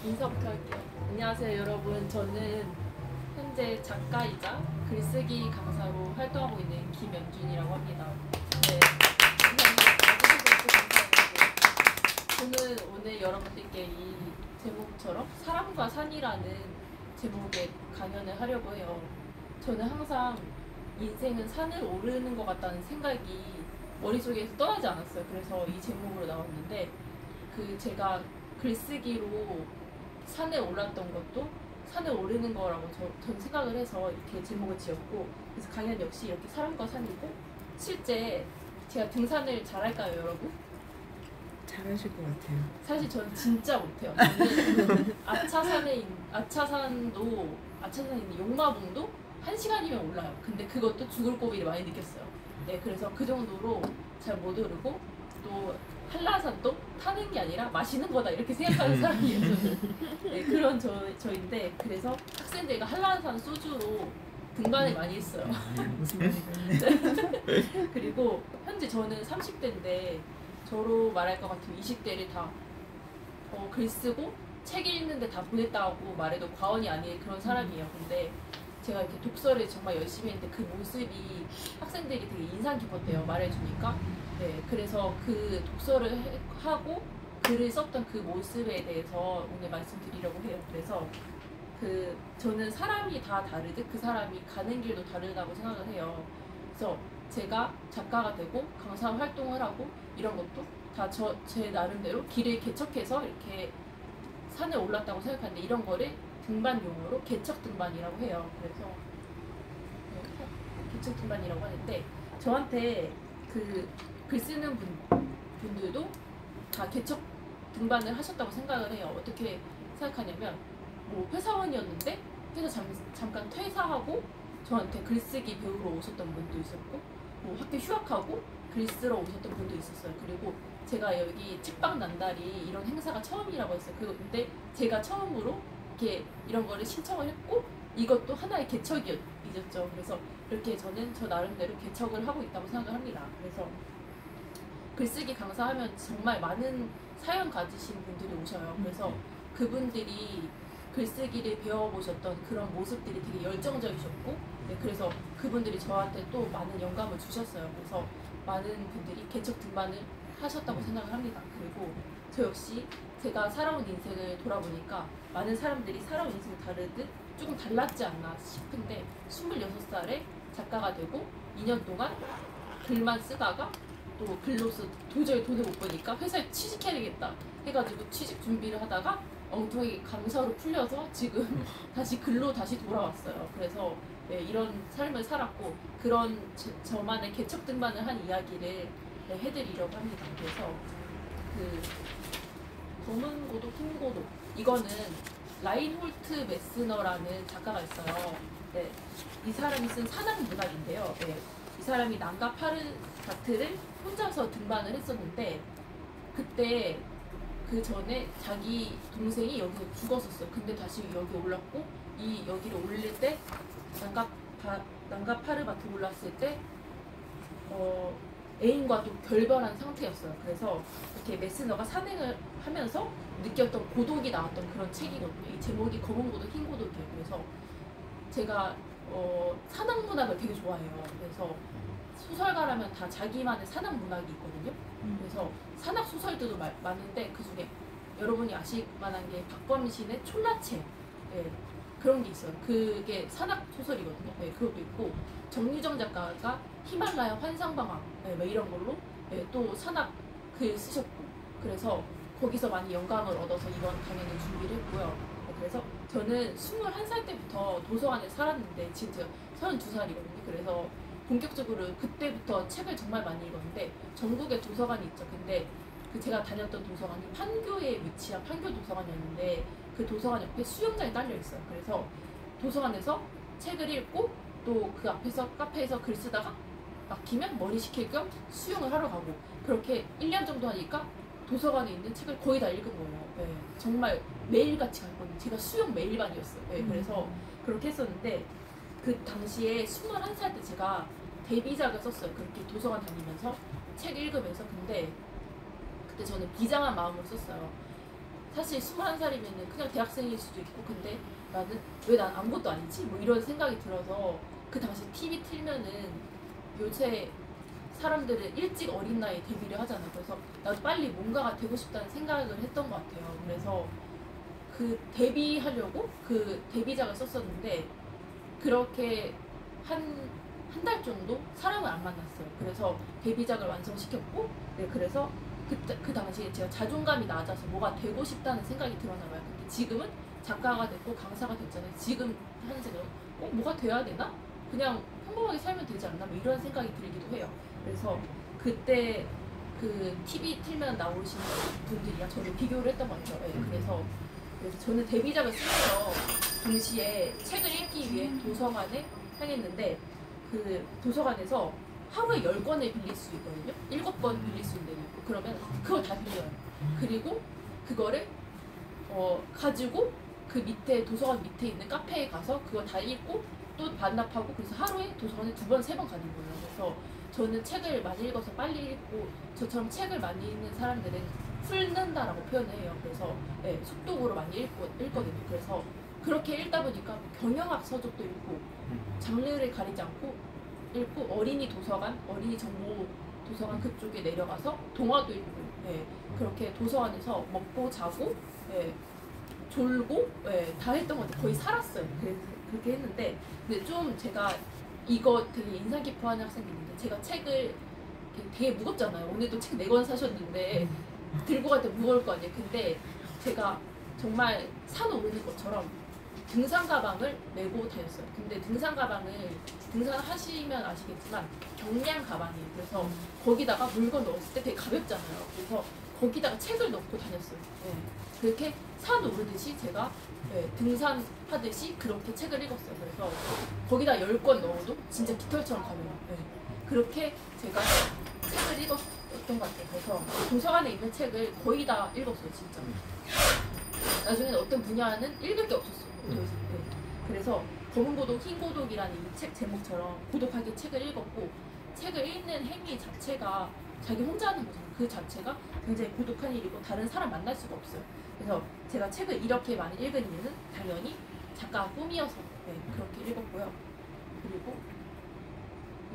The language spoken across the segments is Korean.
인사부터 할게요. 안녕하세요 여러분. 저는 현재 작가이자 글쓰기 강사로 활동하고 있는 김연준이라고 합니다. 네, 저는 오늘 여러분들께 이 제목처럼 사람과 산이라는 제목의 강연을 하려고 해요. 저는 항상 인생은 산을 오르는 것 같다는 생각이 머릿속에서 떠나지 않았어요. 그래서 이 제목으로 나왔는데 제가 글쓰기로 산에 올랐던 것도 산에 오르는 거라고 전 생각을 해서 이렇게 제목을 지었고, 그래서 강연 역시 이렇게 사람과 산이고, 실제 제가 등산을 잘할까요 여러분? 잘하실 것 같아요. 사실 저는 진짜 못해요. 저는 아차산에 있는 용마봉도 1시간이면 올라요. 근데 그것도 죽을 고비를 많이 느꼈어요. 네, 그래서 그 정도로 잘 못 오르고, 또 한라산도 타는 게 아니라 마시는 거다 이렇게 생각하는 사람이에요. 저는. 네, 그런 저인데, 그래서 학생들과 한라산 소주로 등반을 많이 했어요. 무슨 말이겠네. 그리고 현재 저는 30대인데 저로 말할 것 같으면 20대를 다 글 쓰고 책 읽는데 다 보냈다고 말해도 과언이 아닌 그런 사람이에요. 근데 제가 이렇게 독서를 정말 열심히 했는데 그 모습이 학생들이 되게 인상 깊었대요. 말해주니까. 네, 그래서 그 독서를 하고 글을 썼던 그 모습에 대해서 오늘 말씀드리려고 해요. 그래서 저는 사람이 다 다르듯 그 사람이 가는 길도 다르다고 생각을 해요. 그래서 제가 작가가 되고 강사 활동을 하고 이런 것도 다 제 나름대로 길을 개척해서 이렇게 산에 올랐다고 생각하는데, 이런 거를 등반 용어로 개척 등반이라고 해요. 그래서 개척 등반이라고 하는데, 저한테 글 쓰는 분들도 다 개척 등반을 하셨다고 생각을 해요. 어떻게 생각하냐면, 뭐 회사원이었는데 회사 잠깐 퇴사하고 저한테 글쓰기 배우러 오셨던 분도 있었고, 뭐 학교 휴학하고 글 쓰러 오셨던 분도 있었어요. 그리고 제가 여기 책방 난달이 이런 행사가 처음이라고 했어요. 근데 제가 처음으로 이렇게 이런 거를 신청을 했고, 이것도 하나의 개척이었죠. 그래서 이렇게 저는 저 나름대로 개척을 하고 있다고 생각을 합니다. 그래서 글쓰기 강사하면 정말 많은 사연 가지신 분들이 오셔요. 그래서 그분들이 글쓰기를 배워보셨던 그런 모습들이 되게 열정적이셨고, 네, 그래서 그분들이 저한테 또 많은 영감을 주셨어요. 그래서 많은 분들이 개척 등반을 하셨다고 생각을 합니다. 그리고 저 역시 제가 살아온 인생을 돌아보니까 많은 사람들이 살아온 인생이 다르듯 조금 달랐지 않나 싶은데, 26살에 작가가 되고 2년 동안 글만 쓰다가 또 글로서 도저히 돈을 못 버니까 회사에 취직해야 되겠다 해가지고 취직 준비를 하다가 엉뚱하게 강사로 풀려서 지금 다시 글로 다시 돌아왔어요. 그래서 네, 이런 삶을 살았고, 그런 저만의 개척 등반을 한 이야기를 네, 해드리려고 합니다. 그래서 검은 고독, 흰 고독, 이거는 라인홀트 메스너라는 작가가 있어요. 네, 이 사람이 쓴 산악 문학인데요. 네, 이 사람이 남과 파르사트를 혼자서 등반을 했었는데, 그때 그 전에 자기 동생이 여기서 죽었었어요. 근데 다시 여기 올랐고, 여기를 올릴 때 남과 파르바트 올랐을 때 애인과도 결별한 상태였어요. 그래서 이렇게 메스너가 산행을 하면서 느꼈던 고독이 나왔던 그런 책이거든요. 이 제목이 검은 고독, 흰 고독이에요. 그래서 제가 산악 문학을 되게 좋아해요. 그래서 소설가라면 다 자기만의 산악 문학이 있거든요. 그래서 산악 소설들도 많은데, 그 중에 여러분이 아실 만한 게 박범신의 촐라체, 네, 그런 게 있어요. 그게 산악 소설이거든요. 네, 그것도 있고, 정유정 작가가 히말라야 환상방학, 네, 뭐 이런 걸로 네, 또 산악 글 쓰셨고, 그래서 거기서 많이 영감을 얻어서 이번 강연을 준비를 했고요. 네, 그래서 저는 21살 때부터 도서관에 살았는데 지금 제가 32살이거든요. 그래서 본격적으로 그때부터 책을 정말 많이 읽었는데, 전국에 도서관이 있죠. 근데 제가 다녔던 도서관이 판교에 위치한 판교 도서관이었는데, 그 도서관 옆에 수영장이 딸려 있어요. 그래서 도서관에서 책을 읽고 또 그 앞에서 카페에서 글 쓰다가 막히면 머리 식힐 겸 수영을 하러 가고, 그렇게 1년 정도 하니까 도서관에 있는 책을 거의 다 읽은 거예요. 네, 정말 매일같이 갔거든요. 제가 수영 매일반이었어요. 네, 그래서 그렇게 했었는데, 그 당시에 21살 때 제가 데뷔작을 썼어요. 그렇게 도서관 다니면서 책 읽으면서. 근데 그때 저는 비장한 마음으로 썼어요. 사실 21살이면은 그냥 대학생일 수도 있고 근데 나는 왜 난 아무것도 아니지? 뭐 이런 생각이 들어서 그 당시 TV 틀면은 요새 사람들은 일찍 어린 나이에 데뷔를 하잖아. 그래서 나도 빨리 뭔가가 되고 싶다는 생각을 했던 것 같아요. 그래서 그 데뷔하려고 그 데뷔작을 썼었는데 그렇게 한 달 정도 사람을 안 만났어요. 그래서 데뷔작을 완성시켰고 네, 그래서 그 당시에 제가 자존감이 낮아서 뭐가 되고 싶다는 생각이 들었나 봐요. 근데 지금은 작가가 됐고 강사가 됐잖아요. 지금 하는 생각은 뭐가 돼야 되나? 그냥 평범하게 살면 되지 않나? 뭐 이런 생각이 들기도 해요. 그래서 그때 그 TV 틀면 나오시는 분들이랑 저를 비교를 했던 것 같아요. 네, 그래서 저는 데뷔작을 쓰면서 동시에 책을 읽기 위해 도서관에 향했는데 그 도서관에서 하루에 10권을 빌릴 수 있거든요. 7권 빌릴 수 있는데 그러면 그걸 다 빌려요. 그리고 그거를 가지고 그 밑에 도서관 밑에 있는 카페에 가서 그거 다 읽고 또 반납하고 그래서 하루에 도서관에 2번, 3번 가는 거예요. 그래서 저는 책을 많이 읽어서 빨리 읽고 저처럼 책을 많이 읽는 사람들은 풀는다라고 표현을 해요. 그래서 네, 속독으로 많이 읽거든요. 그래서 그렇게 읽다 보니까 경영학 서적도 읽고 장르를 가리지 않고 읽고 어린이 도서관, 어린이 정보 도서관 그쪽에 내려가서 동화도 읽고 네, 그렇게 도서관에서 먹고 자고 네, 졸고 네, 다 했던 것 같아요. 거의 살았어요. 그렇게 했는데 근데 좀 제가 이거 되게 인상 깊어하는 학생이 있는데 제가 책을 되게 무겁잖아요. 오늘도 책 4권 사셨는데 들고 갈 때 무거울 거 아니에요. 근데 제가 정말 산 오르는 것처럼 등산 가방을 메고 다녔어요. 근데 등산 가방을 등산하시면 아시겠지만 경량 가방이에요. 그래서 거기다가 물건 넣었을 때 되게 가볍잖아요. 그래서 거기다가 책을 넣고 다녔어요. 네. 그렇게 산 오르듯이 제가 네, 등산하듯이 그렇게 책을 읽었어요. 그래서 거기다 10권 넣어도 진짜 깃털처럼 가벼워요. 네. 그렇게 제가 책을 읽었던 것 같아요. 그래서 도서관에 있는 책을 거의 다 읽었어요. 진짜. 나중에는 어떤 분야는 읽을 게 없었어요. 더 이상. 네. 그래서 검은 고독, 흰 고독이라는 이 책 제목처럼 고독하게 책을 읽었고 책을 읽는 행위 자체가 자기 혼자 하는 거잖아요. 그 자체가 굉장히 고독한 일이고 다른 사람 만날 수가 없어요. 그래서 제가 책을 이렇게 많이 읽은 이유는 당연히 작가가 꿈이어서 네, 그렇게 읽었고요. 그리고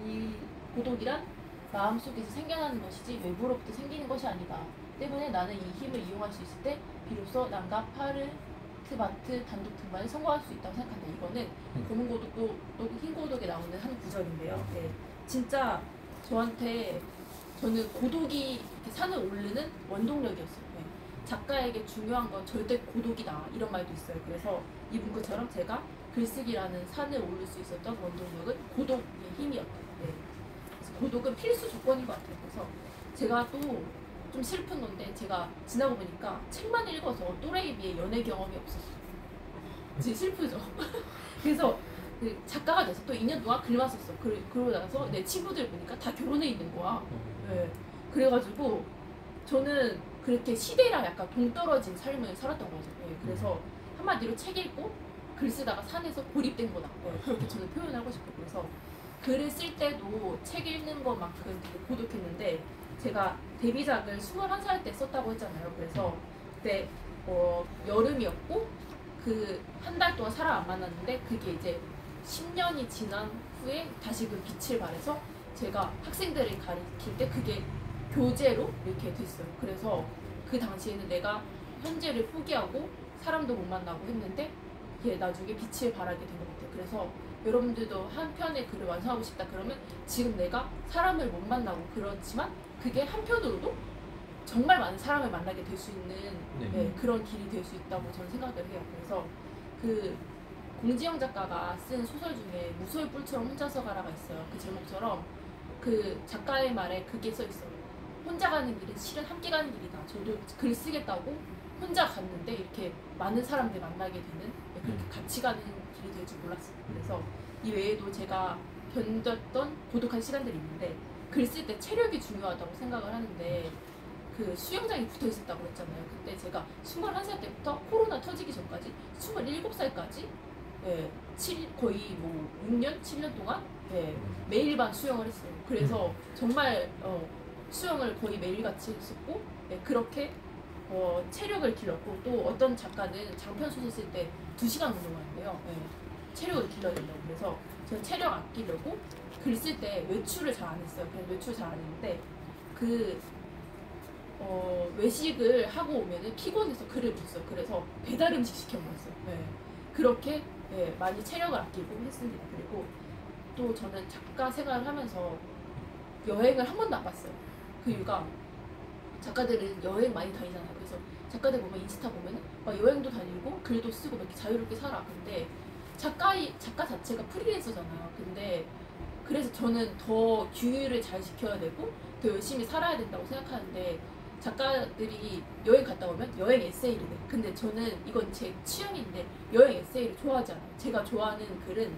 이 고독이란 마음속에서 생겨나는 것이지 외부로부터 생기는 것이 아니다. 때문에 나는 이 힘을 이용할 수 있을 때 비로소 남과 파르트바트 단독 등반에 성공할 수 있다고 생각한다. 이거는 검은 고독도 흰 고독에 나오는 한 구절인데요. 네, 진짜 저는 고독이 이렇게 산을 오르는 원동력이었어요. 네. 작가에게 중요한 건 절대 고독이다 이런 말도 있어요. 그래서 이 문구처럼 제가 글쓰기라는 산을 오를 수 있었던 원동력은 고독의 힘이었다. 네. 그래서 고독은 필수 조건인 것 같아요. 그래서 제가 또 좀 슬픈 건데 제가 지나고 보니까 책만 읽어서 또래에 비해 연애 경험이 없었어요. 진짜 슬프죠. 그래서 그 작가가 돼서 또 2년 동안 글만 썼어. 그러고 나서 내 친구들 보니까 다 결혼해 있는 거야. 네. 그래가지고 저는 그렇게 시대랑 약간 동떨어진 삶을 살았던 거죠. 네. 그래서 한마디로 책 읽고 글 쓰다가 산에서 고립된 거다. 네. 그렇게 저는 표현하고 싶어요. 그래서 글을 쓸 때도 책 읽는 것만큼 되게 고독했는데 제가 데뷔작을 21살 때 썼다고 했잖아요. 그래서 그때 여름이었고 그 한 달 동안 사람 안 만났는데 그게 이제 10년이 지난 후에 다시 그 빛을 발해서 제가 학생들을 가르칠 때 그게 교재로 이렇게 됐어요. 그래서 그 당시에는 내가 현재를 포기하고 사람도 못 만나고 했는데 이게 나중에 빛을 발하게 된 것 같아요. 그래서 여러분들도 한 편의 글을 완성하고 싶다 그러면 지금 내가 사람을 못 만나고 그렇지만 그게 한편으로도 정말 많은 사람을 만나게 될 수 있는 네, 그런 길이 될 수 있다고 저는 생각을 해요. 그래서 그 공지영 작가가 쓴 소설 중에 무소의 뿔처럼 혼자서 가라가 있어요. 그 제목처럼 그 작가의 말에 그게 써 있어요. 혼자 가는 길은 실은 함께 가는 길이다. 저도 글 쓰겠다고 혼자 갔는데 이렇게 많은 사람들 만나게 되는 그렇게 같이 가는 길이 될 줄 몰랐어요. 그래서 이 외에도 제가 견뎠던 고독한 시간들이 있는데 글 쓸 때 체력이 중요하다고 생각을 하는데 그 수영장에 붙어 있었다고 했잖아요. 그때 제가 21살 때부터 코로나 터지기 전까지 27살까지 예, 거의 뭐 6년, 7년 동안 예, 매일 밤 수영을 했어요. 그래서 정말 수영을 거의 매일같이 했었고 예, 그렇게 체력을 길렀고, 또 어떤 작가는 장편 소설 쓸 때 2시간 운동을 한대요. 네. 체력을 길러야 된다고. 그래서 저는 체력 아끼려고 글 쓸 때 외출을 잘 안 했어요. 그냥 외출 잘 안 했는데 그 외식을 하고 오면은 피곤해서 글을 못 써요. 그래서 배달 음식 시켜 먹었어요. 네. 그렇게 많이 체력을 아끼고 했습니다. 그리고 또 저는 작가 생활을 하면서 여행을 한 번도 안 갔어요. 그 이유가 작가들은 여행 많이 다니잖아요. 그래서 작가들 보면 인스타 보면은 막 여행도 다니고 글도 쓰고 이렇게 자유롭게 살아. 근데 작가 자체가 프리랜서잖아요. 근데 그래서 저는 더 규율을 잘 지켜야 되고 더 열심히 살아야 된다고 생각하는데, 작가들이 여행 갔다 오면 여행 에세이를 내. 근데 저는 이건 제 취향인데 여행 에세이를 좋아하지 않아요. 제가 좋아하는 글은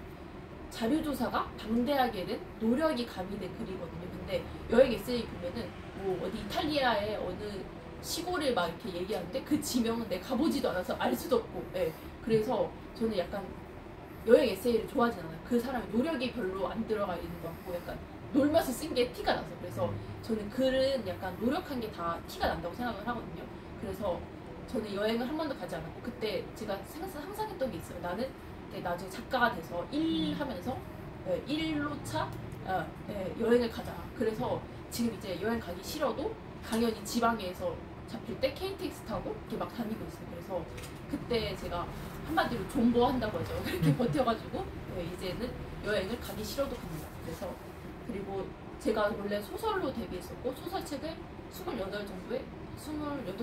자료조사가 방대하게 된 노력이 가미된 글이거든요. 근데 여행 에세이 보면은 뭐 어디 이탈리아의 어느 시골을 막 이렇게 얘기하는데 그 지명은 내가 가보지도 않아서 알 수도 없고, 그래서 저는 약간 여행 에세이를 좋아하진 않아요. 그 사람의 노력이 별로 안 들어가 있는 것 같고 약간 놀면서 쓴 게 티가 나서. 그래서 저는 글은 약간 노력한 게 다 티가 난다고 생각을 하거든요. 그래서 저는 여행을 한 번도 가지 않았고, 그때 제가 항상 했던 게 있어요. 나는 나중에 작가가 돼서 일하면서 1로차 여행을 가자. 그래서 지금 이제 여행 가기 싫어도 당연히 지방에서 잡힐 때 KTX 타고 이렇게 막 다니고 있어요. 그래서 그때 제가 한마디로 존버한다고 하죠. 그렇게 버텨가지고 이제는 여행을 가기 싫어도 갑니다. 그래서 그리고 제가 원래 소설로 데뷔했었고 소설책을 28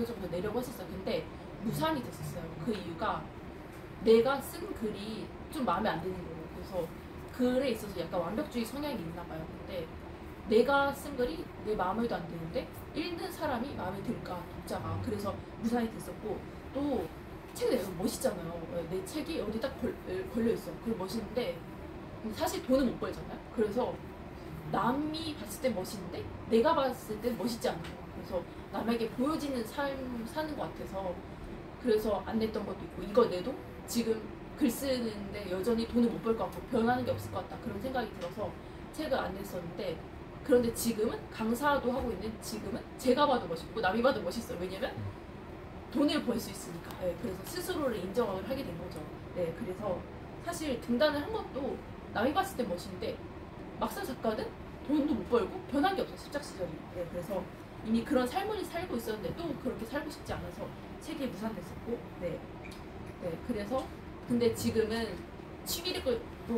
정도 내려고 했었어요. 근데 무산이 됐었어요. 그 이유가 내가 쓴 글이 좀 마음에 안 드는 거예요. 그래서 글에 있어서 약간 완벽주의 성향이 있나 봐요. 근데 내가 쓴 글이 내 마음에도 안 드는데 읽는 사람이 마음에 들까, 독자가. 그래서 무산이 됐었고, 또 책 내면 멋있잖아요. 내 책이 어디 딱 걸려 있어요. 그리고 멋있는데 사실 돈은 못 벌잖아요. 그래서 남이 봤을 때 멋있는데 내가 봤을 때 멋있지 않아요. 그래서 남에게 보여지는 삶 사는 것 같아서 그래서 안 냈던 것도 있고, 이거 내도 지금 글 쓰는데 여전히 돈을 못 벌 것 같고 변하는 게 없을 것 같다, 그런 생각이 들어서 책을 안 냈었는데, 그런데 지금은 강사도 하고 있는 지금은 제가 봐도 멋있고 남이 봐도 멋있어요. 왜냐면 돈을 벌 수 있으니까. 그래서 스스로를 인정을 하게 된 거죠. 그래서 사실 등단을 한 것도 남이 봤을 때 멋있는데 막상 작가는 돈도 못 벌고 변한 게 없어요. 시작 시절이. 그래서 이미 그런 삶을 살고 있었는데 또 그렇게 살고 싶지 않아서 책이 무산됐었고, 그래서 근데 지금은 취미로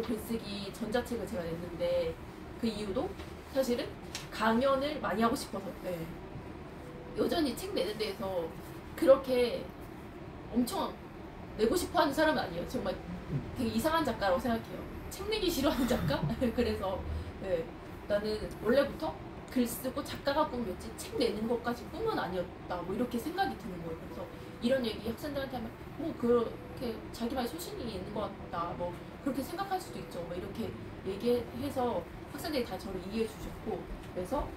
글쓰기 전자책을 제가 냈는데 그 이유도 사실은 강연을 많이 하고 싶어서. 여전히 책 내는 데에서 그렇게 엄청 내고 싶어 하는 사람은 아니에요. 정말 되게 이상한 작가라고 생각해요. 책 내기 싫어하는 작가? 그래서 나는 원래부터 글 쓰고 작가가 꿈이었지 책 내는 것까지 꿈은 아니었다, 뭐 이렇게 생각이 드는 거예요. 그래서 이런 얘기 학생들한테 하면 뭐 그렇게 자기만의 소신이 있는 것 같다, 뭐 그렇게 생각할 수도 있죠, 뭐 이렇게 얘기해서 학생들이 다 저를 이해해 주셨고, 그래서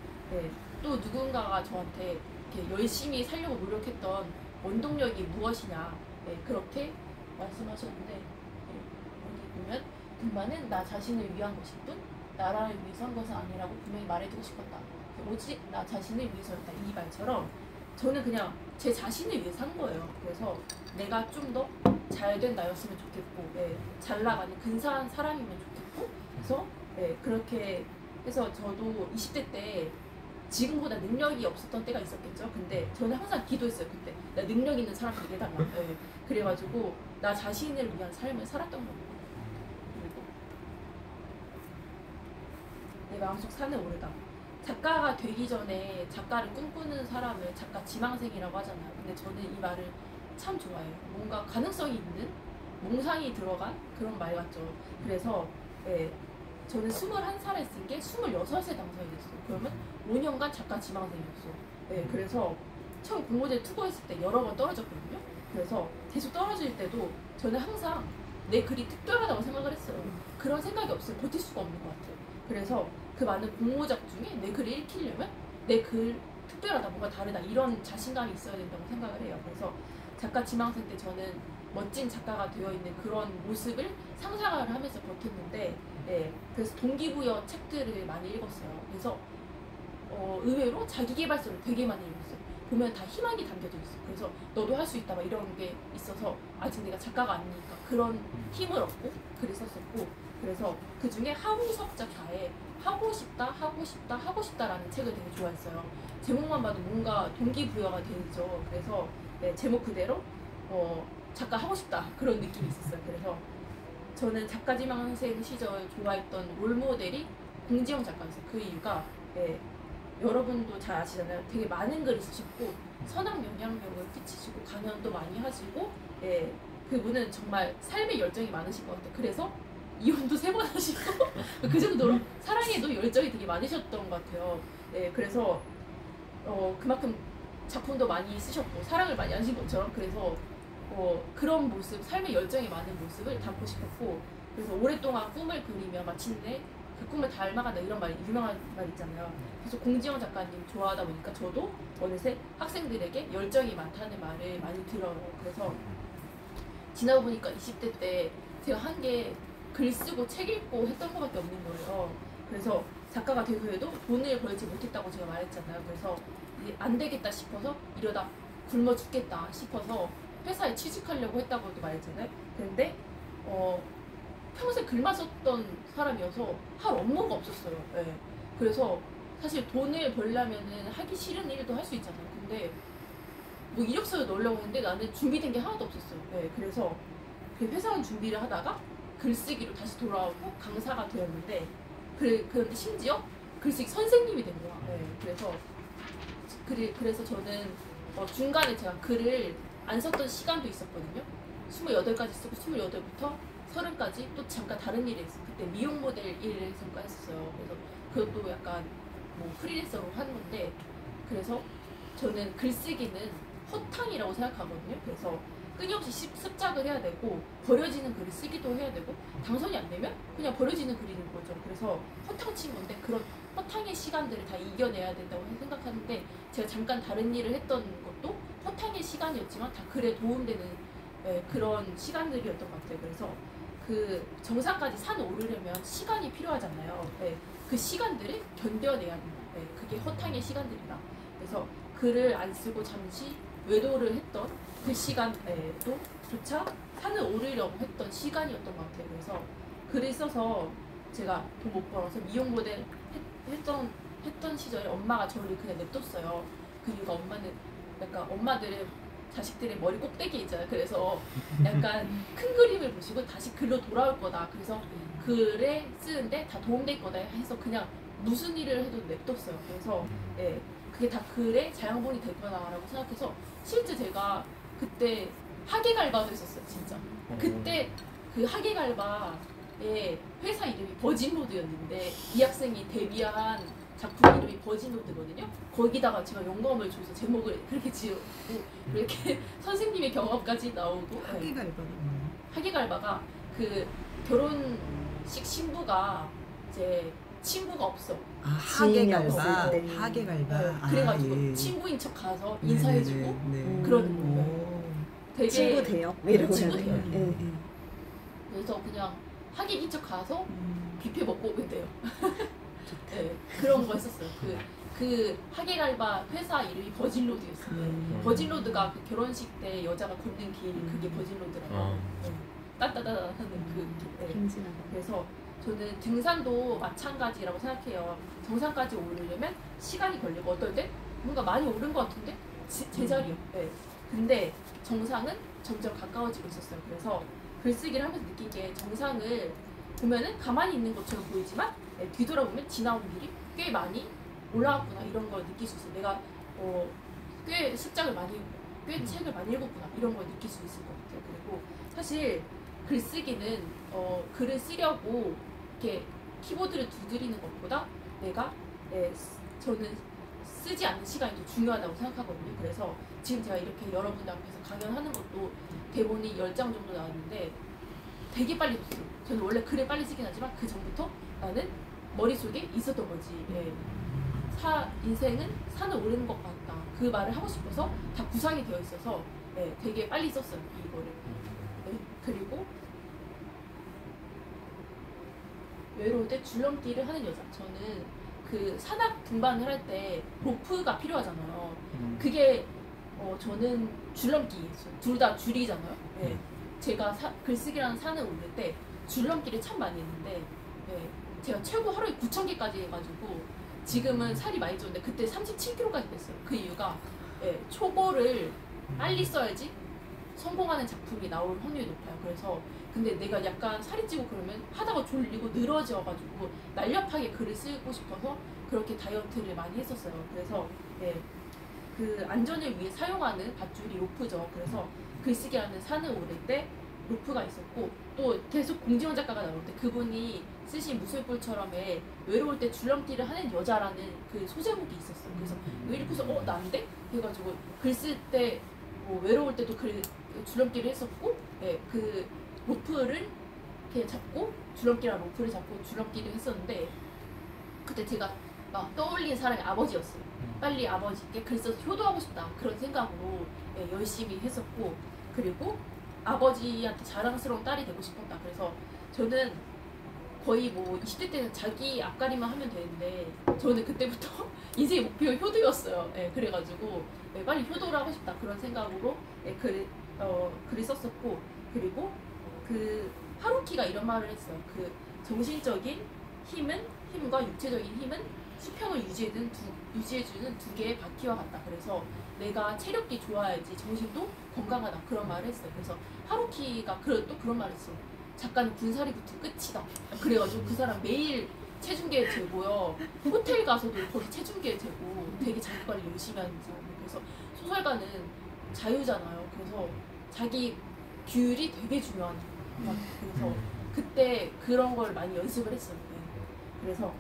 또 누군가가 저한테 이렇게 열심히 살려고 노력했던 원동력이 무엇이냐, 그렇게 말씀하셨는데, 여기 보면 등반은 나 자신을 위한 것일 뿐 나라를 위해서 한 것은 아니라고 분명히 말해두고 싶었다. 오직 나 자신을 위해서였다, 이 말처럼 저는 그냥 제 자신을 위해서 한 거예요. 그래서 내가 좀 더 잘된 나였으면 좋겠고, 잘 나가는 근사한 사람이면 좋겠고, 그래서 그렇게 해서 저도 20대 때 지금보다 능력이 없었던 때가 있었겠죠. 근데 저는 항상 기도했어요. 그때 나 능력 있는 사람 되게 해달라. 그래가지고 나 자신을 위한 삶을 살았던 겁니다. 그리고 내 마음속 산을 오르다. 작가가 되기 전에 작가를 꿈꾸는 사람을 작가 지망생이라고 하잖아요. 근데 저는 이 말을 참 좋아해요. 뭔가 가능성이 있는 몽상이 들어간 그런 말 같죠. 그래서 저는 21살에 쓴 게 26에 당선이 됐어요. 그러면 5년간 작가 지망생이었어요. 그래서 처음 공모제 투고했을 때 여러 번 떨어졌거든요. 그래서 계속 떨어질 때도 저는 항상 내 글이 특별하다고 생각을 했어요. 그런 생각이 없으면 버틸 수가 없는 것 같아요. 그래서 그 많은 공모작 중에 내 글을 읽히려면 내 글 특별하다, 뭔가 다르다, 이런 자신감이 있어야 된다고 생각을 해요. 그래서 작가 지망생 때 저는 멋진 작가가 되어 있는 그런 모습을 상상을 하면서 버텼는데, 그래서 동기부여 책들을 많이 읽었어요. 그래서 의외로 자기계발서를 되게 많이 읽었어요. 보면 다 희망이 담겨져 있어. 그래서 너도 할 수 있다 막 이런 게 있어서 아직 내가 작가가 아니니까 그런 힘을 얻고 글을 썼었고, 그래서 그 중에 하우석 작가의 하고 싶다 하고 싶다 하고 싶다라는 책을 되게 좋아했어요. 제목만 봐도 뭔가 동기부여가 되죠. 그래서 네, 제목 그대로 작가 하고 싶다 그런 느낌이 있었어요. 그래서 저는 작가 지망생 시절 좋아했던 롤모델이 공지영 작가였어요. 그 이유가 여러분도 잘 아시잖아요. 되게 많은 글을 쓰셨고 선한 영향력을 끼치시고 강연도 많이 하시고 그분은 정말 삶의 열정이 많으실 것 같아요. 그래서 이혼도 3번 하시고 그 정도로 사랑에도 열정이 되게 많으셨던 것 같아요. 그래서 그만큼 작품도 많이 쓰셨고 사랑을 많이 하신 것처럼, 그래서 그런 모습, 삶의 열정이 많은 모습을 담고 싶었고, 그래서 오랫동안 꿈을 그리며 마침내 그 꿈을 닮아간다 이런 말, 유명한 말 있잖아요. 그래서 공지영 작가님 좋아하다 보니까 저도 어느새 학생들에게 열정이 많다는 말을 많이 들어요. 그래서 지나고 보니까 20대 때 제가 한 게 글 쓰고 책 읽고 했던 것밖에 없는 거예요. 그래서 작가가 돼서에도 돈을 벌지 못했다고 제가 말했잖아요. 그래서 이제 안 되겠다 싶어서 이러다 굶어 죽겠다 싶어서 회사에 취직하려고 했다고도 말했잖아요. 근데 평생 글만 썼던 사람이어서 할 업무가 없었어요. 그래서 사실 돈을 벌려면은 하기 싫은 일도 할 수 있잖아요. 근데 뭐 이력서를 넣으려고 했는데 나는 준비된 게 하나도 없었어요. 그래서 그 회사원 준비를 하다가 글쓰기로 다시 돌아오고 강사가 되었는데, 그런데 심지어 글쓰기 선생님이 된 거야. 그래서 저는 중간에 제가 글을 안 썼던 시간도 있었거든요. 28까지 쓰고 28부터 30까지 또 잠깐 다른 일을 했어요. 그때 미용 모델 일을 잠깐 했었어요. 그래서 그것도 약간 뭐 프리랜서로 하는 건데, 그래서 저는 글쓰기는 허탕이라고 생각하거든요. 그래서 끊임없이 습작을 해야 되고 버려지는 글을 쓰기도 해야 되고 당선이 안 되면 그냥 버려지는 글이는 거죠. 그래서 허탕친 건데 그런 허탕의 시간들을 다 이겨내야 된다고 생각하는데, 제가 잠깐 다른 일을 했던 것도 허탕의 시간이었지만 다 글에 도움되는 그런 시간들이었던 것 같아요. 그래서 그 정상까지 산 오르려면 시간이 필요하잖아요. 그 시간들을 견뎌내야 된다. 그게 허탕의 시간들이다. 그래서 글을 안 쓰고 잠시 외도를 했던 그 시간에도 조차 산을 오르려고 했던 시간이었던 것 같아요. 그래서 글을 써서 제가 돈 못 벌어서 미용 모델 했던 시절에 엄마가 저를 그냥 냅뒀어요. 그 이유가 엄마는 약간 엄마들의 자식들의 머리 꼭대기에 있잖아요. 그래서 약간 큰 그림을 보시고 다시 글로 돌아올 거다. 그래서 글에 쓰는데 다 도움될 거다 해서 그냥 무슨 일을 해도 냅뒀어요. 그래서 그게 다 글의 자양분이 될 거다라고 생각해서 실제 제가 그때 하계갈바도 했었어요. 진짜 그때 그 하계갈바의 회사 이름이 버진로드였는데 이 학생이 데뷔한 작품 이름이 버진로드거든요. 거기다가 제가 영감을 줘서 제목을 그렇게 지었고 이렇게 선생님의 경험까지 나오고. 하계갈바가 뭐예요? 하계갈바가 그 결혼식 신부가 이제 친구가 없어. 하계갈바. 네. 하계갈바. 그래가지고 친구인 척 가서 인사해주고 그러는 거예요. 되게 친구 돼요? 이러고 친구 해야 돼요. 돼요. 그래서 그냥 하객인 척 가서 뷔페 먹고 오면 돼요. 그런 거 했었어요. 그 하계갈바 회사 이름이 버진로드였어요. 버진로드가 그 결혼식 때 여자가 걷는 길, 그게 버진로드라고. 따따따따 하는 그 길. 그래서 저는 등산도 마찬가지라고 생각해요. 정상까지 오르려면 시간이 걸리고 어떨 때 뭔가 많이 오른 것 같은데 제자리요. 근데 정상은 점점 가까워지고 있었어요. 그래서 글쓰기를 하면서 느낀 게 정상을 보면은 가만히 있는 것처럼 보이지만 뒤돌아보면 지나온 길이 꽤 많이 올라왔구나 이런 걸 느낄 수 있어요. 내가 꽤 습작을 많이 했고 꽤 책을 많이 읽었구나 이런 걸 느낄 수 있을 것 같아요. 그리고 사실 글쓰기는 글을 쓰려고 이렇게 키보드를 두드리는 것보다 내가 저는 쓰지 않는 시간이 더 중요하다고 생각하거든요. 그래서 지금 제가 이렇게 여러분들 앞에서 강연하는 것도 대본이 10장 정도 나왔는데 되게 빨리 썼어요. 저는 원래 글을 빨리 쓰긴 하지만 그 전부터 나는 머릿속에 있었던 거지. 인생은 산을 오르는 것 같다. 그 말을 하고 싶어서 다 구상이 되어 있어서 되게 빨리 썼어요. 이거를. 그리고 외로울 때 줄넘기를 하는 여자. 저는 그 산악 등반을 할 때 로프가 필요하잖아요. 그게 저는 줄넘기였어요. 둘 다 줄이잖아요. 네. 제가 글쓰기라는 산을 오를 때 줄넘기를 참 많이 했는데 네. 제가 최고 하루에 9,000개까지 해가지고 지금은 살이 많이 쪘는데 그때 37kg까지 뺐어요. 그 이유가 초보를 빨리 써야지 성공하는 작품이 나올 확률이 높아요. 그래서 근데 내가 약간 살이 찌고 그러면 하다가 졸리고 늘어져가지고 날렵하게 글을 쓰고 싶어서 그렇게 다이어트를 많이 했었어요. 그래서 그 안전을 위해 사용하는 밧줄이 로프죠. 그래서 글쓰기하는 산을 오를 때 로프가 있었고 또 계속 공지원 작가가 나오는데 그분이 쓰신 무술불처럼의 외로울 때 줄넘기를 하는 여자라는 그 소제목이 있었어요. 그래서 읽고서 난데? 해가지고 글 쓸 때 뭐 외로울 때도 줄넘기를 했었고 그 로프를 이렇게 잡고 줄넘기랑 로프를 잡고 줄넘기를 했었는데 그때 제가 막 떠올린 사람이 아버지였어요. 빨리 아버지께 글 써서 효도하고 싶다 그런 생각으로 열심히 했었고 그리고 아버지한테 자랑스러운 딸이 되고 싶었다. 그래서 저는 거의 뭐 20대 때는 자기 앞가림만 하면 되는데 저는 그때부터 인생의 목표가 효도였어요. 그래가지고 빨리 효도를 하고 싶다 그런 생각으로 글을 썼었고 그리고 그 하루키가 이런 말을 했어요. 그 정신적인 힘과 육체적인 힘은 수평을 유지해주는 두 개의 바퀴와 같다. 그래서 내가 체력이 좋아야지 정신도 건강하다 그런 말을 했어요. 그래서 하루키가 또 그런 말을 했어요. 작가는 군살이 붙은 끝이다. 그래가지고 그 사람 매일 체중계 재고요. 호텔 가서도 거기 체중계 재고 되게 자기 관리 열심히 하는 사람이에요. 그래서 소설가는 자유잖아요. 그래서 자기 규율이 되게 중요한 것 같아요. 그래서 그때 그런 걸 많이 연습을 했어요. 그래서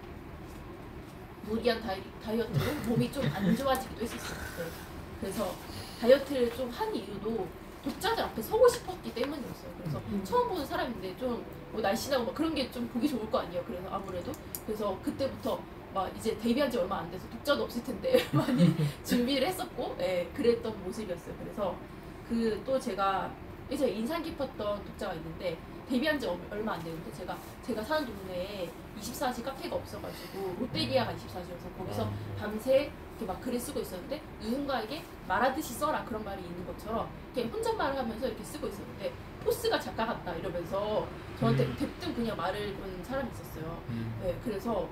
무리한 다이어트로 몸이 좀 안 좋아지기도 했었어요. 그래서 다이어트를 좀 한 이유도 독자들 앞에 서고 싶었기 때문이었어요. 그래서 처음 보는 사람인데 좀 뭐 날씬하고 막 그런 게 좀 보기 좋을 거 아니에요. 그래서 아무래도 그래서 그때부터 막 이제 데뷔한 지 얼마 안 돼서 독자도 없을 텐데 많이 준비를 했었고 그랬던 모습이었어요. 그래서 그 또 제가 이제 인상 깊었던 독자가 있는데 데뷔한 지 얼마 안 됐는데 제가 사는 동네에 24시 카페가 없어가지고 롯데리아가 24시여서 거기서 밤새 이렇게 막 글을 쓰고 있었는데 누군가에게 말하듯이 써라 그런 말이 있는 것처럼 이렇게 혼잣말을 하면서 이렇게 쓰고 있었는데 포스가 작가 같다 이러면서 저한테 대뜸 그냥 말을 건 사람이 있었어요. 그래서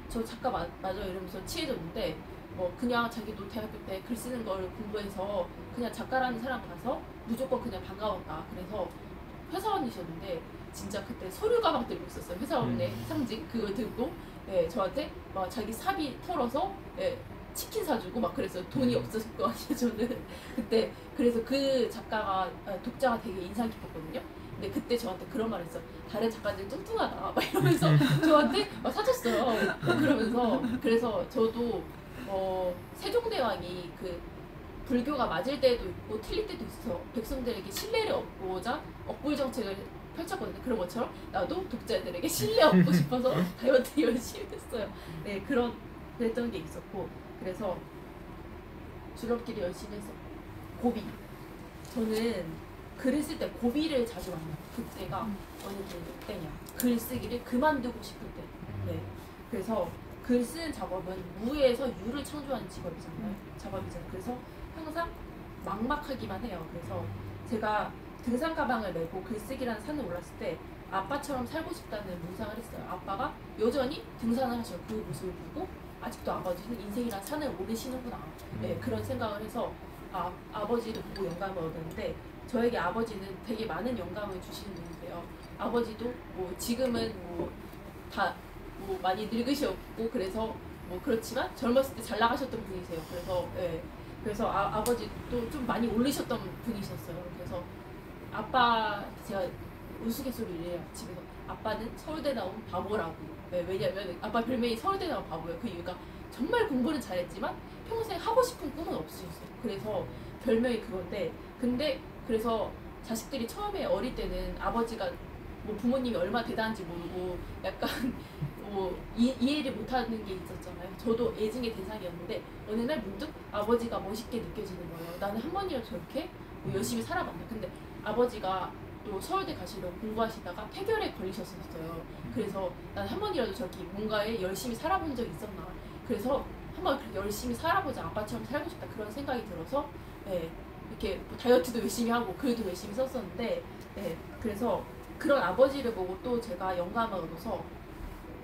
저 작가 맞아요 이러면서 친해졌는데 그냥 자기도 대학교 때 글 쓰는 걸 공부해서 그냥 작가라는 사람 봐서 무조건 그냥 반가웠다. 그래서 회사원이셨는데 진짜 그때 서류 가방 들고 있었어요. 회사원의 상징 그걸 들고 저한테 막 자기 사비 털어서 치킨 사주고 막 그랬어요. 돈이 없었을 거 아니에요 저는 그때. 그래서 그 독자가 되게 인상 깊었거든요. 근데 그때 저한테 그런 말을 했어요. 다른 작가들 뚱뚱하다 막 이러면서 저한테 막 사줬어요. 그러면서 그래서 저도 세종대왕이 그 불교가 맞을 때도 있고 틀릴 때도 있어서 백성들에게 신뢰를 얻고자 억불 정책을 펼쳤거든요. 그런 것처럼 나도 독자들에게 신뢰 얻고 싶어서 다이어트 열심히 했어요. 그랬던 게 있었고 그래서 줄넘기를 열심히 했었고 고비. 저는 글을 쓸 때 고비를 자주 만나요. 그때가 어느 때냐. 글쓰기를 그만두고 싶을 때. 그래서 글 쓰는 작업은 무에서 유를 창조하는 작업이잖아요. 그래서 항상 막막하기만 해요. 그래서 제가 등산 가방을 메고 글쓰기라는 산을 올랐을 때 아빠처럼 살고 싶다는 몽상을 했어요. 아빠가 여전히 등산을 하셔요. 그 모습을 보고 아직도 아버지는 인생이란 산을 오르시는구나. 그런 생각을 해서 아버지도 보고 영감을 얻었는데 저에게 아버지는 되게 많은 영감을 주시는 분인데요. 아버지도 뭐 지금은 다 많이 늙으셨고 그래서 그렇지만 젊었을 때 잘 나가셨던 분이세요. 그래서 아버지도 좀 많이 오르셨던 분이셨어요. 그래서 아빠 제가 우스갯소리를 해요. 집에서 아빠는 서울대 나온 바보라고. 왜냐면 아빠 별명이 서울대 나온 바보예요. 그 이유가 정말 공부는 잘했지만 평생 하고 싶은 꿈은 없으셨어요. 그래서 별명이 그건데 그래서 자식들이 처음에 어릴 때는 아버지가 부모님이 얼마나 대단한지 모르고 약간 이해를 못하는 게 있었잖아요. 저도 애증의 대상이었는데 어느 날 문득 아버지가 멋있게 느껴지는 거예요. 나는 한 번이라도 저렇게 열심히 살아봤나. 근데 아버지가 또 서울대 가시려고 공부하시다가 폐결에 걸리셨었어요. 그래서 나는 한 번이라도 저렇게 뭔가에 열심히 살아본 적이 있었나. 그래서 한 한번 그렇게 열심히 살아보자, 아빠처럼 살고 싶다 그런 생각이 들어서 예, 이렇게 뭐 다이어트도 열심히 하고 글도 열심히 썼었는데 예, 그래서 그런 아버지를 보고 또 제가 영감을 얻어서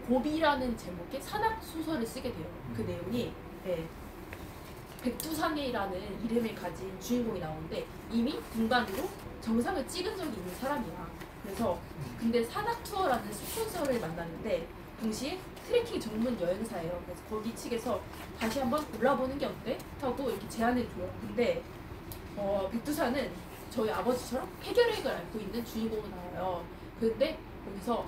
고비라는 제목의 산악 소설을 쓰게 돼요. 그 내용이 예, 백두산이라는 이름을 가진 주인공이 나오는데 이미 등반으로 정상을 찍은 적이 있는 사람이야. 그래서 근데 산악 투어라는 스폰서를 만났는데 동시에 트레킹 전문 여행사예요. 그래서 거기 측에서 다시 한번 올라보는 게 어때? 하고 이렇게 제안을 줘요. 근데 백두산은 저희 아버지처럼 폐결핵을 앓고 있는 주인공이 나와요. 근데 여기서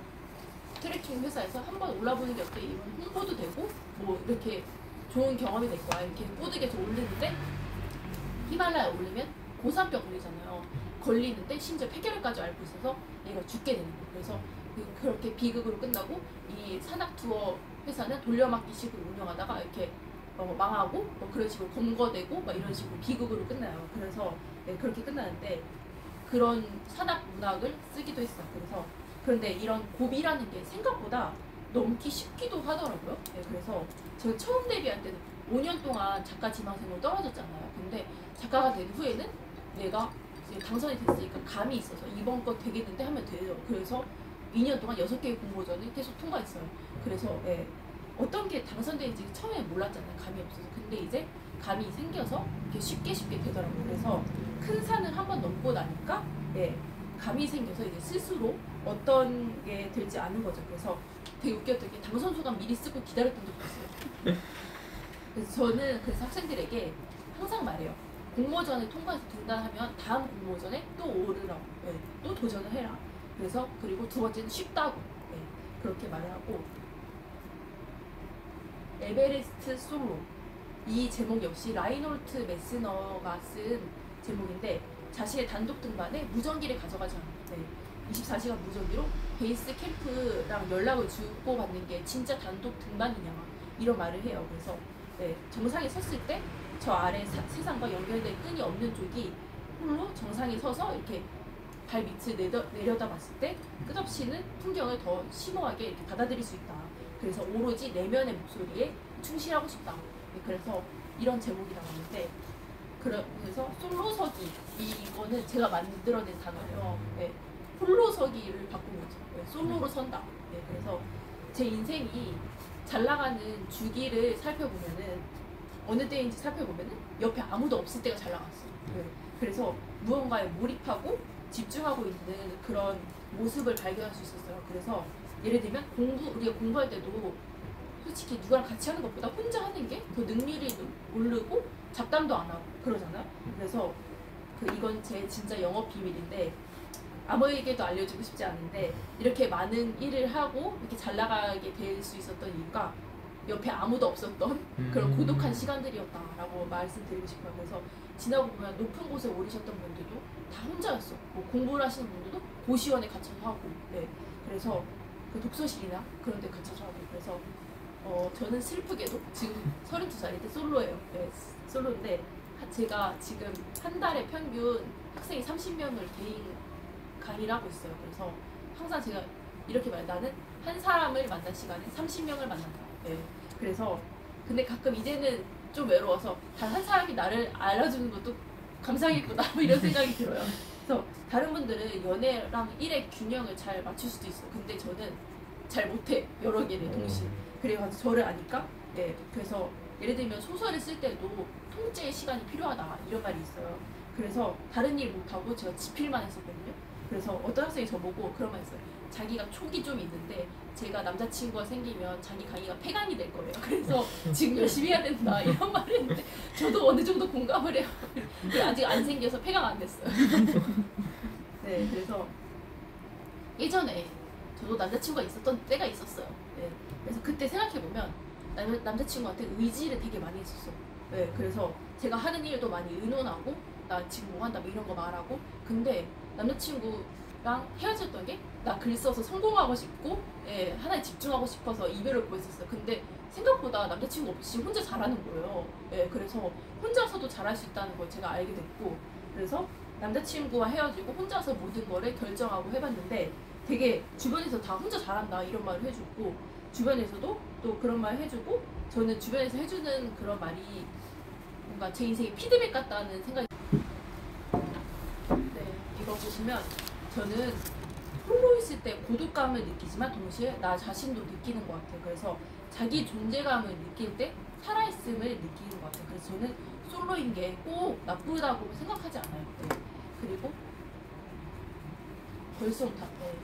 트레킹 회사에서 한번 올라보는 게 어때? 이런 홍보도 되고 뭐 이렇게 좋은 경험이 될 거야. 이렇게 뿌듯해서 올리는데 히말라야 올리면 고산병 걸리잖아요. 걸리는데 심지어 폐결핵까지 앓고 있어서 얘가 죽게 되는 거예요. 그래서 그렇게 비극으로 끝나고 이 산악 투어 회사는 돌려막기식으로 운영하다가 이렇게 망하고 뭐 그런 식으로 검거되고 막 이런 식으로 비극으로 끝나요. 그래서 네, 그렇게 끝나는데 그런 산악 문학을 쓰기도 했어요. 그래서 그런데 이런 고비라는 게 생각보다 넘기 쉽기도 하더라고요. 네, 그래서 제가 처음 데뷔할 때는 5년 동안 작가 지망생으로 떨어졌잖아요. 근데 작가가 된 후에는 내가 이제 당선이 됐으니까 감이 있어서 이번 거 되겠는데 하면 돼요. 그래서 2년 동안 6개의 공모전을 계속 통과했어요. 그래서 예, 어떤 게 당선되는지 처음에 몰랐잖아요. 감이 없어서. 근데 이제 감이 생겨서 이렇게 쉽게 되더라고요. 그래서 큰 산을 한번 넘고 나니까 예, 감이 생겨서 이제 스스로 어떤 게 될지 아는 거죠. 그래서 되게 웃겼던 게 당선 소감 미리 쓰고 기다렸던 적도 있어요. 그래서 저는 그래서 학생들에게 항상 말해요. 공모전에 통과해서 등단하면 다음 공모전에 또 오르라고, 네, 또 도전을 해라. 그래서 그리고 두 번째는 쉽다고, 네, 그렇게 말을 하고 에베레스트 솔로 이 제목 역시 라이놀트 메스너가 쓴 제목인데 자신의 단독 등반에 무전기를 가져가지 않아요. 네, 24시간 무전기로 베이스 캠프랑 연락을 주고받는 게 진짜 단독 등반이냐 이런 말을 해요. 그래서 네, 정상에 섰을 때 저 아래 세상과 연결된 끈이 없는 쪽이 홀로 정상에 서서 이렇게 발 밑을 내려다 봤을 때 끝없이는 풍경을 더 심오하게 이렇게 받아들일 수 있다. 그래서 오로지 내면의 목소리에 충실하고 싶다. 네, 그래서 이런 제목이 나왔는데 그래서 솔로서기 이거는 제가 만들어낸 단어예요. 네, 홀로서기를 바꾼 거죠. 네, 솔로로 선다. 네, 그래서 제 인생이 잘 나가는 주기를 살펴보면은 어느 때인지 살펴보면은 옆에 아무도 없을 때가 잘 나갔어요. 네, 그래서 무언가에 몰입하고 집중하고 있는 그런 모습을 발견할 수 있었어요. 그래서 예를 들면 우리가 공부할 때도 솔직히 누구랑 같이 하는 것보다 혼자 하는 게 더 능률이 오르고 잡담도 안 하고 그러잖아요. 그래서 이건 제 진짜 영업 비밀인데 아무에게도 알려주고 싶지 않은데 이렇게 많은 일을 하고 이렇게 잘 나가게 될 수 있었던 이유가 옆에 아무도 없었던 그런 고독한 시간들이었다라고 말씀드리고 싶어요. 그래서 지나고 보면 높은 곳에 오르셨던 분들도 다 혼자였어. 뭐 공부를 하시는 분들도 고시원에 갇혀서 하고, 네. 그래서 그 독서실이나 그런 데 갇혀서 하고, 그래서 저는 슬프게도 지금 32살인데 솔로예요. 네, 솔로인데 제가 지금 한 달에 평균 학생이 30명을 개인 강의를 하고 있어요. 그래서 항상 제가 이렇게 말해요. 나는 한 사람을 만난 시간에 30명을 만난다. 네. 그래서 근데 가끔 이제는 좀 외로워서 단 한 사람이 나를 알아주는 것도 감사하겠구나 뭐 이런 생각이 들어요. 그래서 다른 분들은 연애랑 일의 균형을 잘 맞출 수도 있어요. 근데 저는 잘 못해. 여러 개를 동시에. 그래가지고 저를 아니까 네. 그래서 예를 들면 소설을 쓸 때도 통제의 시간이 필요하다 이런 말이 있어요. 그래서 다른 일 못하고 제가 지필만 했었거든요. 그래서 어떤 학생이 저보고 그런 말 했어요. 자기가 촉이 좀 있는데 제가 남자친구가 생기면 자기 강의가 폐강이 될 거예요. 그래서 지금 열심히 해야 된다 이런 말을 했는데 저도 어느 정도 공감을 해요. 아직 안 생겨서 폐강 안 됐어요. 네, 그래서 예전에 저도 남자친구가 있었던 때가 있었어요. 네, 그래서 그때 생각해보면 남자친구한테 의지를 되게 많이 했었어. 네, 그래서 제가 하는 일도 많이 의논하고 나 지금 뭐 한다 뭐 이런 거 말하고 근데 남자친구랑 헤어졌던 게 나 글 써서 성공하고 싶고 예, 하나에 집중하고 싶어서 이별을 구했었어요. 근데 생각보다 남자친구 없이 혼자 잘하는 거예요. 예, 그래서 혼자서도 잘할 수 있다는 걸 제가 알게 됐고 그래서 남자친구와 헤어지고 혼자서 모든 거를 결정하고 해봤는데 되게 주변에서 다 혼자 잘한다 이런 말을 해주고 주변에서도 또 그런 말 해주고 저는 주변에서 해주는 그런 말이 뭔가 제 인생에 피드백 같다는 생각이. 네, 이거 보시면 저는 홀로 있을 때 고독감을 느끼지만 동시에 나 자신도 느끼는 것 같아요. 그래서 자기 존재감을 느낄 때 살아있음을 느끼는 것 같아요. 그래서 저는 솔로인 게 꼭 나쁘다고 생각하지 않아요. 네. 그리고 벌송탑, 네.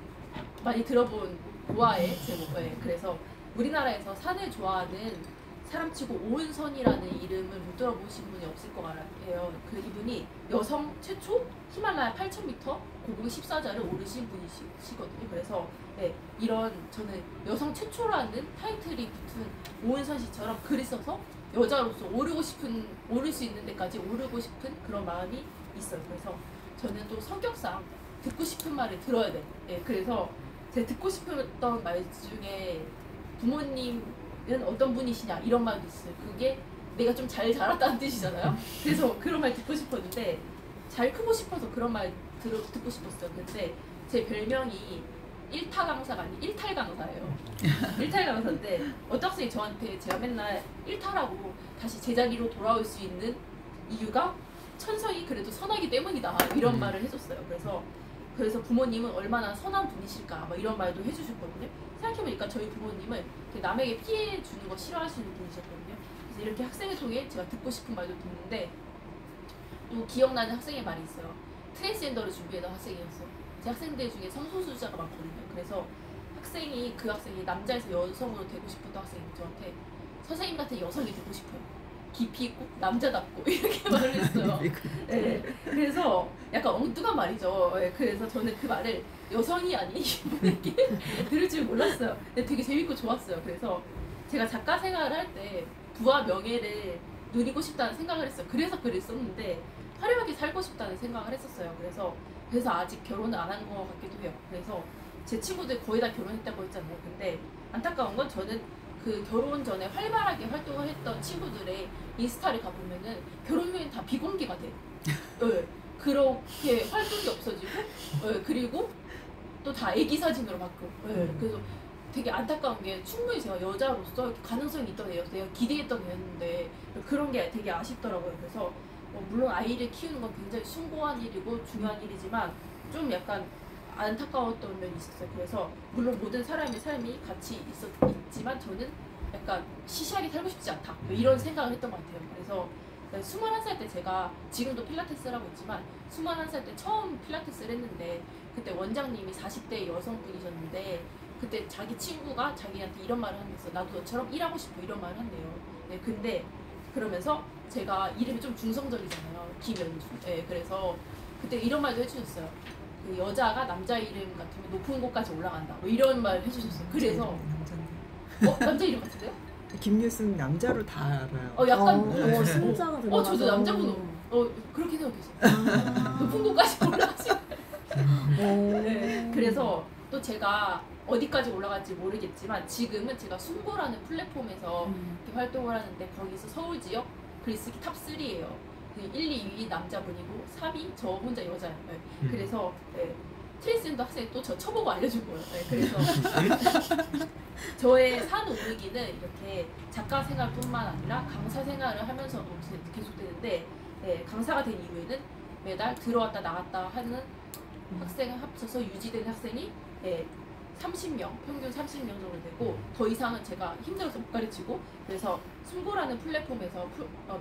많이 들어본 고아의 제목. 네. 그래서 우리나라에서 산을 좋아하는 사람치고 오은선이라는 이름을 못 들어보신 분이 없을 것 같아요. 그 이분이 여성 최초 히말라야 8,000m 고공 14자를 오르신 분이시거든요. 그래서 네, 이런 저는 여성 최초라는 타이틀이 붙은 오은선 씨처럼 글을 써서 여자로서 오를 수 있는 데까지 오르고 싶은 그런 마음이 있어요. 그래서 저는 또 성격상 듣고 싶은 말을 들어야 돼. 네, 그래서 제가 듣고 싶었던 말 중에 부모님은 어떤 분이시냐 이런 말도 있어요. 그게 내가 좀 잘 자랐다는 뜻이잖아요. 그래서 그런 말 듣고 싶었는데 잘 크고 싶어서 그런 말 듣고 싶었어요. 근데 제 별명이 일타 강사가 아닌 일탈 강사예요. 일탈 강사인데 어떤 학생이 저한테 제가 맨날 일탈하고 다시 제자리로 돌아올 수 있는 이유가 천성이 그래도 선하기 때문이다 이런 말을 해줬어요. 그래서 부모님은 얼마나 선한 분이실까 막 이런 말도 해주셨거든요. 생각해보니까 저희 부모님은 남에게 피해 주는 거 싫어하시는 분이셨거든요. 그래서 이렇게 학생을 통해 제가 듣고 싶은 말도 듣는데 또 기억나는 학생의 말이 있어요. 트랜스젠더를 준비하던 학생이었어요. 제 학생들 중에 성소수자가 많거든요. 그래서 그 학생이 남자에서 여성으로 되고 싶었던 학생이 저한테 선생님 같은 여성이 되고 싶어요. 깊이 있고 남자답고 이렇게 말을 했어요. 네, 그래서 약간 엉뚱한 말이죠. 네, 그래서 저는 그 말을 여성이 아닌 이분에게 들을 줄 몰랐어요. 근데 되게 재밌고 좋았어요. 그래서 제가 작가 생활을 할 때 부와 명예를 누리고 싶다는 생각을 했어요. 그래서 글을 썼는데 화려하게 살고 싶다는 생각을 했었어요. 그래서 아직 결혼을 안 한 것 같기도 해요. 그래서 제 친구들 거의 다 결혼했다고 했잖아요. 근데 안타까운 건 저는 그 결혼 전에 활발하게 활동을 했던 친구들의 인스타를 가보면은 결혼 후에는 다 비공개가 돼. 네, 그렇게 활동이 없어지고, 네, 그리고 또 다 애기 사진으로 바꾸고. 네, 그래서 되게 안타까운 게 충분히 제가 여자로서 이렇게 가능성이 있던 애였어요. 내가 기대했던 애였는데 그런 게 되게 아쉽더라고요. 그래서 물론 아이를 키우는 건 굉장히 숭고한 일이고 중요한 일이지만 좀 약간 안타까웠던 면이 있었어요. 그래서 물론 모든 사람의 삶이 같이 있지만 저는 약간 시시하게 살고 싶지 않다 이런 생각을 했던 것 같아요. 그래서 21살 때 제가 지금도 필라테스를 하고 있지만 21살 때 처음 필라테스를 했는데 그때 원장님이 40대 여성분이셨는데 그때 자기 친구가 자기한테 이런 말을 하면서 나도 너처럼 일하고 싶어 이런 말을 한대요. 네, 근데 그러면서 제가 이름이 좀 중성적이잖아요. 김연주. 네, 그래서 그때 이런 말도 해주셨어요. 그 여자가 남자 이름 같으면 높은 곳까지 올라간다. 뭐 이런 말 해주셨어요. 그래서 남자 이름 같은데요? 김유승 남자로 다 알아요. 약간 승자가 들어가서. 저도 남자분 그렇게 생각했어요. 높은 곳까지 올라가시는. 네, 그래서 또 제가 어디까지 올라갈지 모르겠지만 지금은 제가 숭고라는 플랫폼에서 이렇게 활동을 하는데 거기서 서울 지역 글쓰기 탑3예요. 1, 2위 남자분이고 3위 저 혼자 여자예요. 네. 그래서 트랜스젠더 학생이 또 저 쳐보고 알려준 거예요. 네. 그래서 저의 산 오르기는 이렇게 작가 생활뿐만 아니라 강사 생활을 하면서도 계속되는데 강사가 된 이후에는 매달 들어왔다 나갔다 하는 학생을 합쳐서 유지된 학생이 30명, 평균 30명 정도 되고 더 이상은 제가 힘들어서 못 가르치고 그래서 숭고라는 플랫폼에서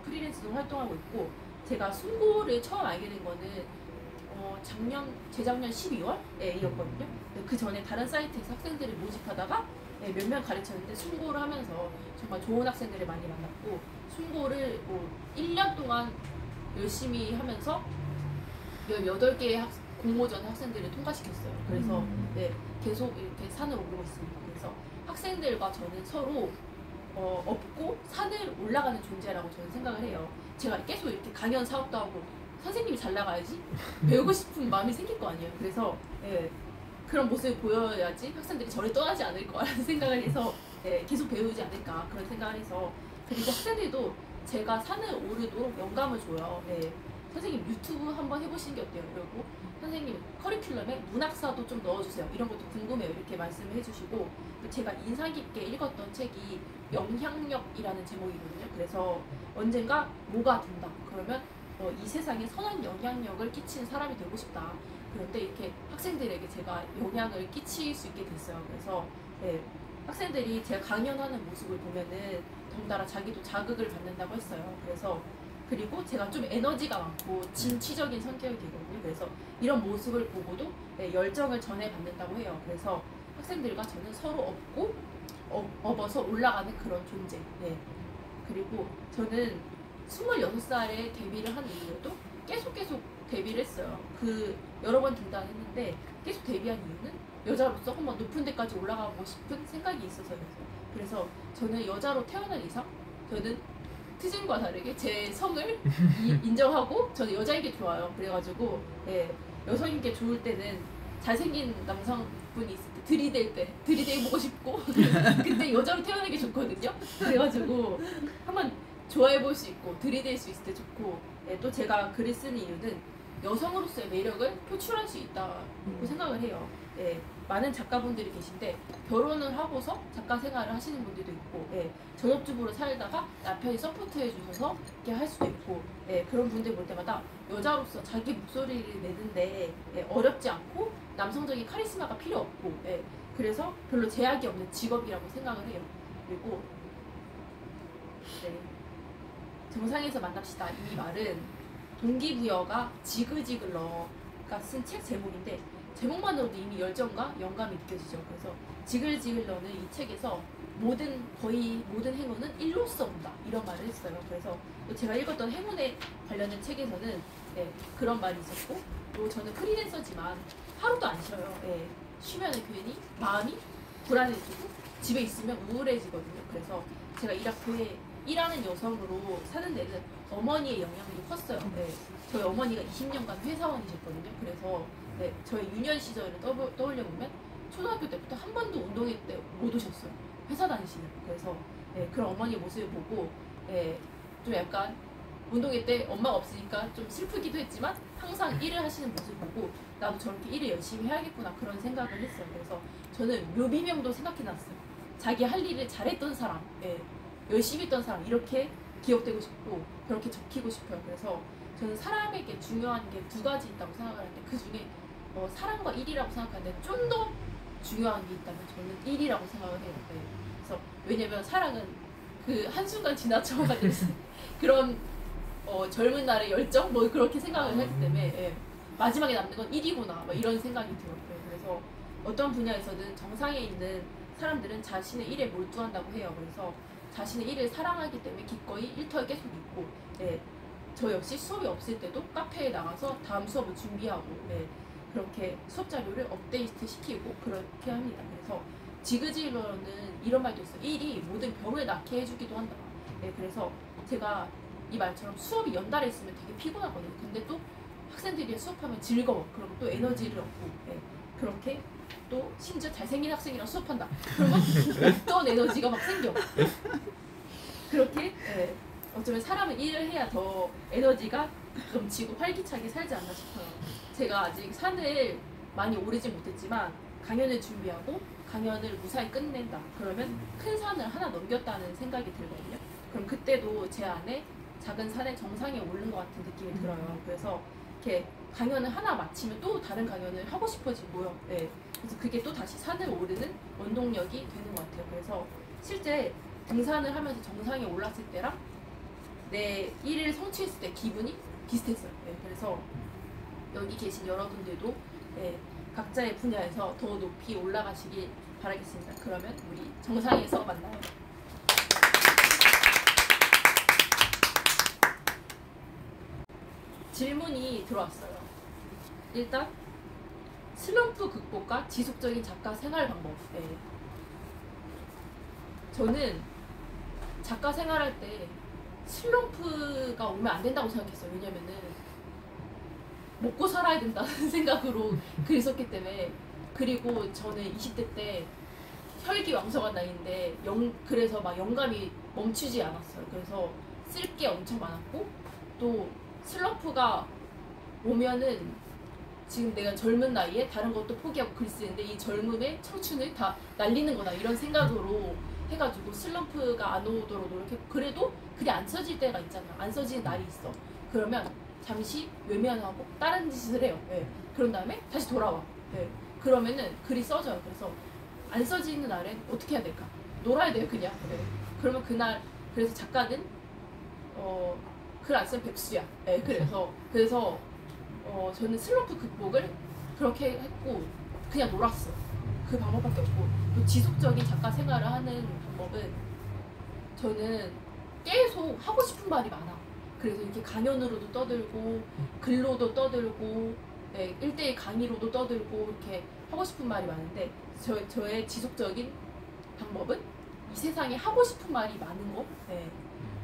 프리랜서로 활동하고 있고 제가 숭고를 처음 알게 된 거는 재작년 12월이었거든요. 그 전에 다른 사이트에서 학생들을 모집하다가 몇 명 가르쳤는데 숭고를 하면서 정말 좋은 학생들을 많이 만났고 숭고를 1년 동안 열심히 하면서 18개의 공모전 학생들을 통과시켰어요. 그래서 계속 이렇게 산을 오르고 있습니다. 그래서 학생들과 저는 서로 업고 산을 올라가는 존재라고 저는 생각을 해요. 제가 계속 이렇게 강연 사업도 하고 선생님이 잘 나가야지 배우고 싶은 마음이 생길 거 아니에요. 그래서 그런 모습을 보여야지 학생들이 저를 떠나지 않을 거라는 생각을 해서 계속 배우지 않을까 그런 생각을 해서 그리고 학생들도 제가 산을 오르도록 영감을 줘요. 선생님 유튜브 한번 해보시는 게 어때요? 그리고 선생님 커리큘럼에 문학사도 좀 넣어주세요. 이런 것도 궁금해요. 이렇게 말씀을 해주시고 제가 인상 깊게 읽었던 책이 영향력이라는 제목이거든요. 그래서 언젠가 뭐가 된다. 그러면 이 세상에 선한 영향력을 끼치는 사람이 되고 싶다. 그런데 이렇게 학생들에게 제가 영향을 끼칠 수 있게 됐어요. 그래서 네, 학생들이 제가 강연하는 모습을 보면은 덩달아 자기도 자극을 받는다고 했어요. 그래서 그리고 제가 좀 에너지가 많고 진취적인 성격이거든요. 그래서 이런 모습을 보고도 네, 열정을 전해받는다고 해요. 그래서 학생들과 저는 서로 업어서 올라가는 그런 존재. 네. 그리고 저는 26살에 데뷔를 한 이후에도 계속 데뷔를 했어요. 여러 번 등단했는데 계속 데뷔한 이유는 여자로서 한번 높은 데까지 올라가고 싶은 생각이 있어서였어요. 그래서 저는 여자로 태어난 이상 저는 트진과 다르게 제 성을 인정하고 저는 여자인 게 좋아요. 그래가지고 예, 여성인 게 좋을 때는 잘생긴 남성분이 있을 때 들이대보고 싶고 근데 여자로 태어나는 게 좋거든요. 그래가지고 한번 좋아해볼 수 있고 들이댈 수 있을 때 좋고 예, 또 제가 글을 쓰는 이유는 여성으로서의 매력을 표출할 수 있다고 생각을 해요. 예, 많은 작가분들이 계신데 결혼을 하고서 작가 생활을 하시는 분들도 있고 예, 전업주부로 살다가 남편이 서포트해 주셔서 이렇게 할 수도 있고 예, 그런 분들 볼 때마다 여자로서 자기 목소리를 내는데 예, 어렵지 않고 남성적인 카리스마가 필요 없고 예, 그래서 별로 제약이 없는 직업이라고 생각을 해요. 그리고 네, 정상에서 만납시다 이 말은 동기부여가 지글지글러가 쓴 책 제목인데 제목만으로도 이미 열정과 영감이 느껴지죠. 그래서 지글지글러는 이 책에서 거의 모든 행운은 일로써 온다 이런 말을 했어요. 그래서 또 제가 읽었던 행운에 관련된 책에서는 예, 그런 말이 있었고 또 저는 프리랜서지만 하루도 안 쉬어요. 예, 쉬면 괜히 마음이 불안해지고 집에 있으면 우울해지거든요. 그래서 제가 일하는 여성으로 사는 데는 어머니의 영향력이 컸어요. 네. 저희 어머니가 20년간 회사원이셨거든요. 그래서 네, 저희 유년 시절을 떠올려 보면 초등학교 때부터 한 번도 운동회 때 못 오셨어요. 회사 다니시는. 그래서 네, 그런 어머니의 모습을 보고 네, 좀 약간 운동회 때 엄마가 없으니까 좀 슬프기도 했지만 항상 일을 하시는 모습을 보고 나도 저렇게 일을 열심히 해야겠구나 그런 생각을 했어요. 그래서 저는 묘비명도 생각해놨어요. 자기 할 일을 잘했던 사람, 네, 열심히 했던 사람 이렇게 기억되고 싶고 그렇게 적히고 싶어요. 그래서 저는 사람에게 중요한 게 두 가지 있다고 생각하는데 그 중에 사랑과 일이라고 생각하는데 좀 더 중요한 게 있다면 저는 일이라고 생각을 해요. 네. 그래서 왜냐면 사랑은 그 한순간 지나쳐가지고 그런 젊은 날의 열정 뭐 그렇게 생각을 하기 때문에 예. 마지막에 남는 건 일이구나 뭐 이런 생각이 들어요. 그래서 어떤 분야에서든 정상에 있는 사람들은 자신의 일에 몰두한다고 해요. 그래서 자신의 일을 사랑하기 때문에 기꺼이 일터에 계속 있고 예. 저 역시 수업이 없을 때도 카페에 나가서 다음 수업을 준비하고 예. 그렇게 수업 자료를 업데이트 시키고 그렇게 합니다. 그래서 지그지그러는 이런 말도 있어요. 일이 모든 병을 낫게 해주기도 한다. 예. 그래서 제가 이 말처럼 수업이 연달아 있으면 되게 피곤하거든요. 근데 또 학생들이 수업하면 즐거워. 그리고 또 에너지를 얻고 예. 그렇게 또 심지어 잘생긴 학생이랑 수업한다. 그러면 어떤 에너지가 막 생겨. 그렇게 예. 어쩌면 사람은 일을 해야 더 에너지가 넘치고 활기차게 살지 않나 싶어요. 제가 아직 산을 많이 오르진 못했지만 강연을 준비하고 강연을 무사히 끝낸다. 그러면 큰 산을 하나 넘겼다는 생각이 들거든요. 그럼 그때도 제 안에 작은 산의 정상에 오른 것 같은 느낌이 들어요. 그래서 이렇게 강연을 하나 마치면 또 다른 강연을 하고 싶어지고요. 네. 그래서 그게 또 다시 산을 오르는 원동력이 되는 것 같아요. 그래서 실제 등산을 하면서 정상에 올랐을 때랑 내 일을 성취했을 때 기분이 비슷했어요. 네. 그래서 여기 계신 여러분들도 네, 각자의 분야에서 더 높이 올라가시길 바라겠습니다. 그러면 우리 정상에서 만나요. 질문이 들어왔어요. 일단 슬럼프 극복과 지속적인 작가 생활 방법. 네. 저는 작가 생활할 때 슬럼프가 오면 안 된다고 생각했어요. 왜냐면은 먹고 살아야 된다는 생각으로 글을 썼기 때문에. 그리고 저는 20대 때 혈기왕성한 나이인데 그래서 막 영감이 멈추지 않았어요. 그래서 쓸 게 엄청 많았고 또 슬럼프가 오면은 지금 내가 젊은 나이에 다른 것도 포기하고 글 쓰는데 이 젊음의 청춘을 다 날리는 거다 이런 생각으로 해가지고 슬럼프가 안 오도록 노력했고 그래도 글이 안 써질 때가 있잖아. 안 써지는 날이 있어. 그러면 잠시 외면하고 다른 짓을 해요. 예. 그런 다음에 다시 돌아와. 예. 그러면은 글이 써져요. 그래서 안 써지는 날엔 어떻게 해야 될까? 놀아야 돼요 그냥. 예. 그러면 그날 그래서 작가는 글 안 쓰면 백수야. 예. 그래서 저는 슬럼프 극복을 그렇게 했고 그냥 놀았어. 그 방법밖에 없고 또 지속적인 작가 생활을 하는 방법은 저는 계속 하고 싶은 말이 많아. 그래서 이렇게 강연으로도 떠들고 글로도 떠들고 1대1 강의로도 떠들고 이렇게 하고 싶은 말이 많은데 저의 지속적인 방법은 이 세상에 하고 싶은 말이 많은 거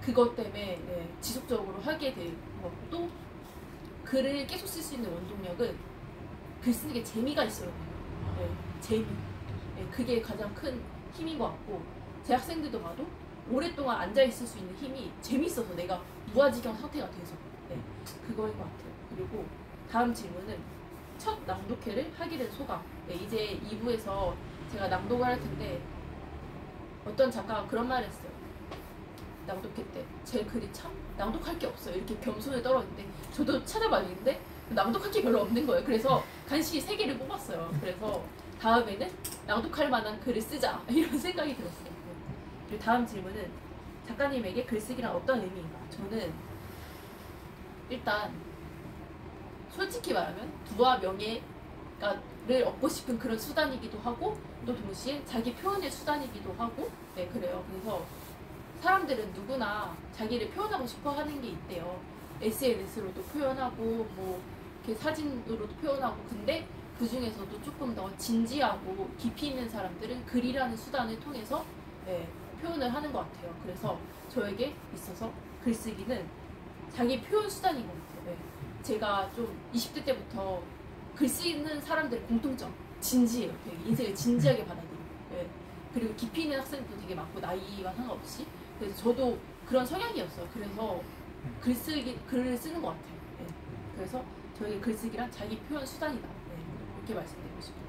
그것 때문에 지속적으로 하게 된 것도 글을 계속 쓸 수 있는 원동력은 글 쓰는 게 재미가 있어요. 재미. 그게 가장 큰 힘인 것 같고 제 학생들도 봐도 오랫동안 앉아있을 수 있는 힘이 재밌어서 내가 무아지경 상태가 돼서 그거인 것 같아요. 그리고 다음 질문은 첫 낭독회를 하게 된 소감. 이제 2부에서 제가 낭독을 할 텐데 어떤 작가가 그런 말을 했어요. 낭독회 때 제 글이 참 낭독할 게 없어요. 이렇게 겸손에 떨어졌는데 저도 찾아봤는데 낭독할 게 별로 없는 거예요. 그래서 간신히 3개를 뽑았어요. 그래서 다음에는 낭독할 만한 글을 쓰자 이런 생각이 들었어요. 그리고 다음 질문은 작가님에게 글쓰기란 어떤 의미인가? 저는 일단 솔직히 말하면 부와 명예를 얻고 싶은 그런 수단이기도 하고 또 동시에 자기 표현의 수단이기도 하고 그래요. 그래서 사람들은 누구나 자기를 표현하고 싶어 하는 게 있대요. SNS로도 표현하고 뭐 이렇게 사진으로도 표현하고 근데 그 중에서도 조금 더 진지하고 깊이 있는 사람들은 글이라는 수단을 통해서 표현을 하는 것 같아요. 그래서 저에게 있어서 글쓰기는 자기 표현 수단인 것 같아요. 제가 좀 20대 때부터 글 쓰는 사람들의 공통점 진지해요. 되게 인생을 진지하게 받아들여요. 그리고 깊이 있는 학생도 되게 많고 나이와 상관없이 그래서 저도 그런 성향이었어요. 그래서 글을 쓰는 것 같아요. 그래서 저에게 글쓰기란 자기 표현 수단이다. 이렇게 말씀드리고 싶어요.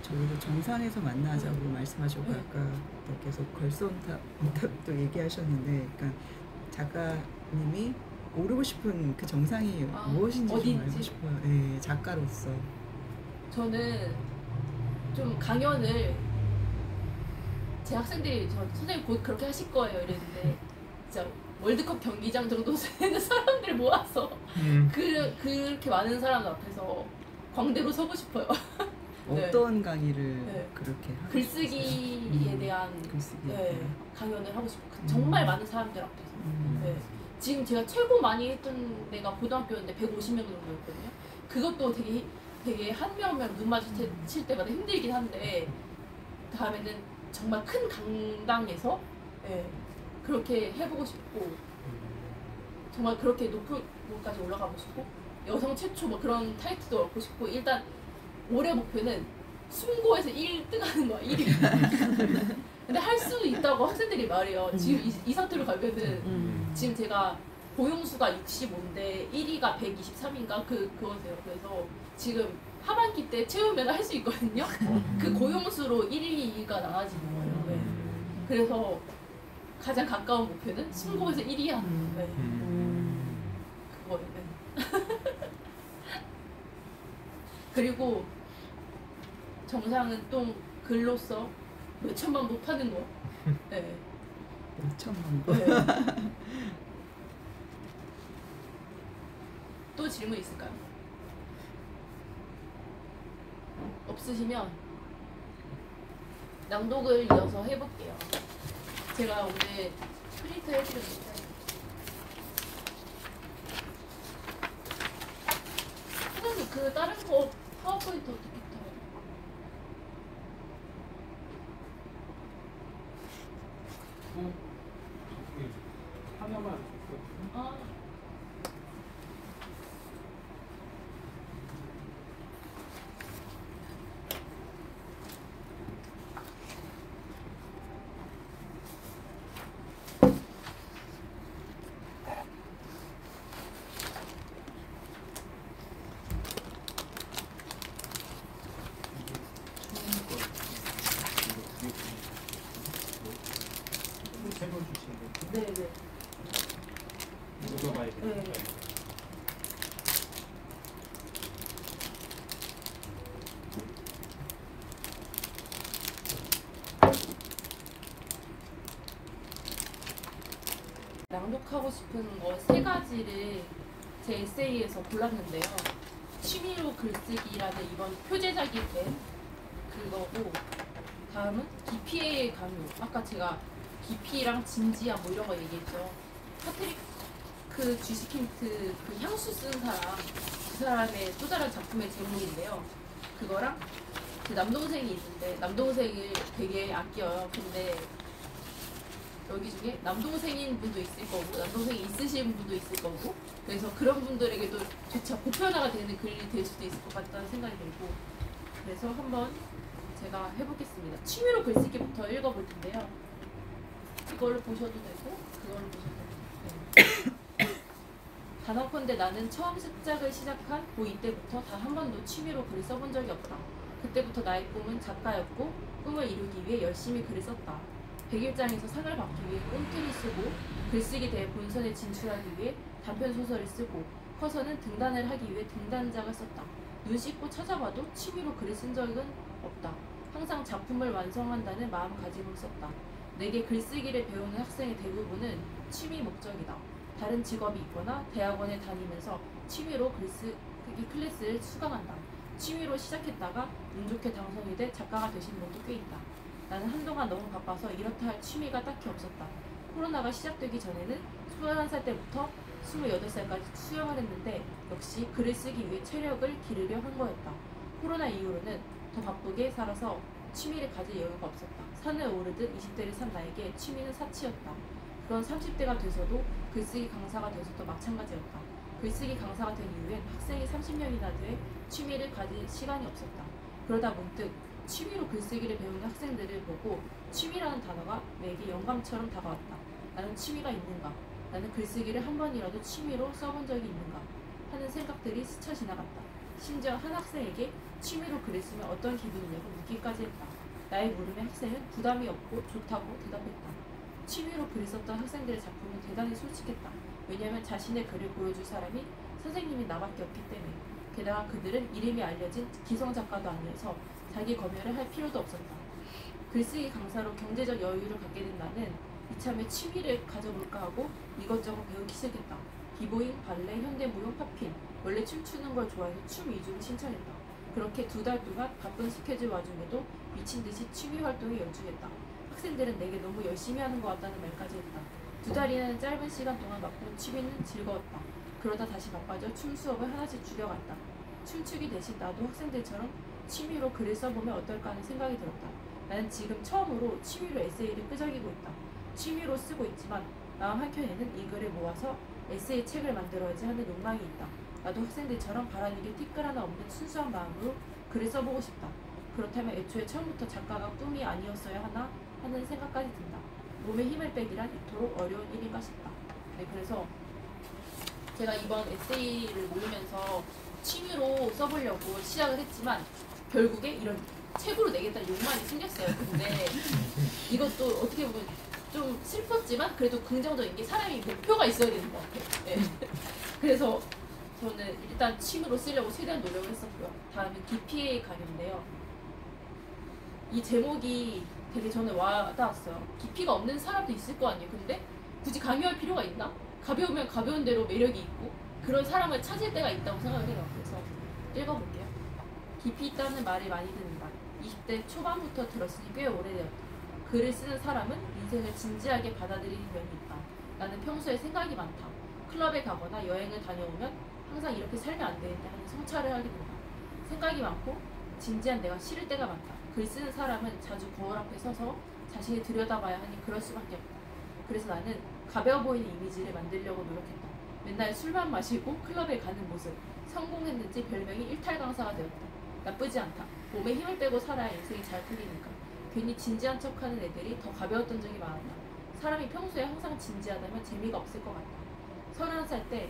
저희도 정상에서 만나자고 말씀하시고 아까 계속 걸스온탑도 얘기하셨는데 그러니까 작가님이 오르고 싶은 그 정상이 무엇인지 좀 알고 싶어요. 작가로서. 저는 좀 강연을 제 학생들이 선생님 곧 그렇게 하실 거예요 이랬는데 진짜 월드컵 경기장 정도 되는 사람들 모아서 그렇게 많은 사람 앞에서 광대로 서고 싶어요. 어떤 강의를 그렇게 하고 글쓰기에 대한 강연을 하고 싶어요. 정말 많은 사람들 앞에서. 지금 제가 최고 많이 했던 데가 고등학교였는데 150명 정도였거든요. 그것도 되게 한 명 한 명 눈 마주칠 때마다 힘들긴 한데 다음에는 정말 큰 강당에서 그렇게 해보고 싶고 정말 그렇게 높은 곳까지 올라가고 싶고 여성 최초 뭐 그런 타이틀도 얻고 싶고 일단 올해 목표는 순고에서 1등 하는 거야. 1위. 근데 할 수 있다고 학생들이 말해요. 지금 이 상태로 가면은 지금 제가 고용수가 65인데 1위가 123인가 그거세요. 그래서 지금 하반기 때 채우면 할 수 있거든요. 그 고용수로 1위가 나눠지는 거예요. 그래서 가장 가까운 목표는 순고에서 1위 하는 그거예요. 그리고 정상은 또 글로써 몇 천만 부 파는 거. 몇 천만 부. 또 질문 있을까요? 없으시면 낭독을 이어서 해볼게요. 제가 오늘 프린트 해드렸는데 선생님 그 다른 거 파워포인트 어떻게 타요? 하나만. 낭독하고 싶은 거 3가지를 제 에세이에서 골랐는데요. 취미로 글쓰기라는 이번 표제작이 된 그거고, 다음은 기피의 강요. 아까 제가 기피랑 진지함 뭐 이런 거 얘기했죠. 파트리크 주시킨트 그 향수 쓴 사람, 그 사람의 또 다른 작품의 제목인데요. 그거랑 그 남동생이 있는데 남동생을 되게 아껴요. 근데 여기 중에 남동생인 분도 있을 거고 남동생이 있으신 분도 있을 거고, 그래서 그런 분들에게도 조차 보편화가 되는 글이 될 수도 있을 것 같다는 생각이 들고, 그래서 한번 제가 해보겠습니다. 취미로 글쓰기부터 읽어볼 텐데요. 이거를 보셔도 되고 그거를 보셔도 되고. 단언컨대 나는 처음 습작을 시작한 고2 때부터 단 한 번도 취미로 글을 써본 적이 없다. 그때부터 나의 꿈은 작가였고 꿈을 이루기 위해 열심히 글을 썼다. 100일장에서 상을 받기 위해 꼼투를 쓰고 글쓰기 대회 본선에 진출하기 위해 단편소설을 쓰고 커서는 등단을 하기 위해 등단작을 썼다. 눈 씻고 찾아봐도 취미로 글을 쓴 적은 없다. 항상 작품을 완성한다는 마음가짐으로 썼다. 내게 글쓰기를 배우는 학생의 대부분은 취미 목적이다. 다른 직업이 있거나 대학원에 다니면서 취미로 글쓰기 클래스를 수강한다. 취미로 시작했다가 운 좋게 당선이 돼 작가가 되신 분도 꽤 있다. 나는 한동안 너무 바빠서 이렇다 할 취미가 딱히 없었다. 코로나가 시작되기 전에는 21살 때부터 28살까지 수영을 했는데 역시 글을 쓰기 위해 체력을 기르려 한 거였다. 코로나 이후로는 더 바쁘게 살아서 취미를 가질 여유가 없었다. 산을 오르듯 20대를 산 나에게 취미는 사치였다. 그런 30대가 돼서도 글쓰기 강사가 돼서도 마찬가지였다. 글쓰기 강사가 된 이후엔 학생이 30명이나 돼 취미를 가질 시간이 없었다. 그러다 문득 취미로 글쓰기를 배우는 학생들을 보고 취미라는 단어가 내게 영감처럼 다가왔다. 나는 취미가 있는가? 나는 글쓰기를 한 번이라도 취미로 써본 적이 있는가? 하는 생각들이 스쳐 지나갔다. 심지어 한 학생에게 취미로 글을 쓰면 어떤 기분이냐고 묻기까지 했다. 나의 물음에 학생은 부담이 없고 좋다고 대답했다. 취미로 글을 썼던 학생들의 작품은 대단히 솔직했다. 왜냐하면 자신의 글을 보여줄 사람이 선생님이 나밖에 없기 때문에. 게다가 그들은 이름이 알려진 기성작가도 아니어서 자기 검열을 할 필요도 없었다. 글쓰기 강사로 경제적 여유를 갖게 된 나는 이참에 취미를 가져볼까 하고 이것저것 배우기 시작했다. 비보잉, 발레, 현대무용, 팝핀. 원래 춤추는 걸 좋아해서 춤 위주로 신청했다. 그렇게 2달 동안 바쁜 스케줄 와중에도 미친듯이 취미 활동에 열중했다. 학생들은 내게 너무 열심히 하는 것 같다는 말까지 했다. 2달이라는 짧은 시간 동안 맛본 취미는 즐거웠다. 그러다 다시 바빠져 춤 수업을 하나씩 줄여갔다. 춤추기 대신 나도 학생들처럼 취미로 글을 써보면 어떨까 하는 생각이 들었다. 나는 지금 처음으로 취미로 에세이를 끄적이고 있다. 취미로 쓰고 있지만 마음 한켠에는 이 글을 모아서 에세이 책을 만들어야지 하는 욕망이 있다. 나도 학생들처럼 바라는 게 티끌 하나 없는 순수한 마음으로 글을 써보고 싶다. 그렇다면 애초에 처음부터 작가가 꿈이 아니었어야 하나 하는 생각까지 든다. 몸에 힘을 빼기란 이토록 어려운 일인가 싶다. 네, 그래서 제가 이번 에세이를 모으면서 취미로 써보려고 시작을 했지만 결국에 이런 책으로 내겠다는 욕망이 생겼어요. 근데 이것도 어떻게 보면 좀 슬펐지만 그래도 긍정적인 게 사람이 목표가 있어야 되는 것 같아요. 네. 그래서 저는 일단 취미로 쓰려고 최대한 노력을 했었고요. 다음은 기피의 강요인데요. 이 제목이 되게 저는 와닿았어요. 깊이가 없는 사람도 있을 거 아니에요. 근데 굳이 강요할 필요가 있나? 가벼우면 가벼운 대로 매력이 있고 그런 사람을 찾을 때가 있다고 생각을 해요. 그래서 읽어볼게요. 깊이 있다는 말을 많이 듣는다. 20대 초반부터 들었으니 꽤 오래되었다. 글을 쓰는 사람은 인생을 진지하게 받아들이는 면이 있다. 나는 평소에 생각이 많다. 클럽에 가거나 여행을 다녀오면 항상 이렇게 살면 안 되는데 하는 성찰을 하게 된다. 생각이 많고 진지한 내가 싫을 때가 많다. 글 쓰는 사람은 자주 거울 앞에 서서 자신을 들여다봐야 하니 그럴 수밖에 없다. 그래서 나는 가벼워 보이는 이미지를 만들려고 노력했다. 맨날 술만 마시고 클럽에 가는 모습. 성공했는지 별명이 일탈 강사가 되었다. 나쁘지 않다. 몸에 힘을 빼고 살아야 인생이 잘 풀리니까. 괜히 진지한 척하는 애들이 더 가벼웠던 적이 많았다. 사람이 평소에 항상 진지하다면 재미가 없을 것 같다. 31살 때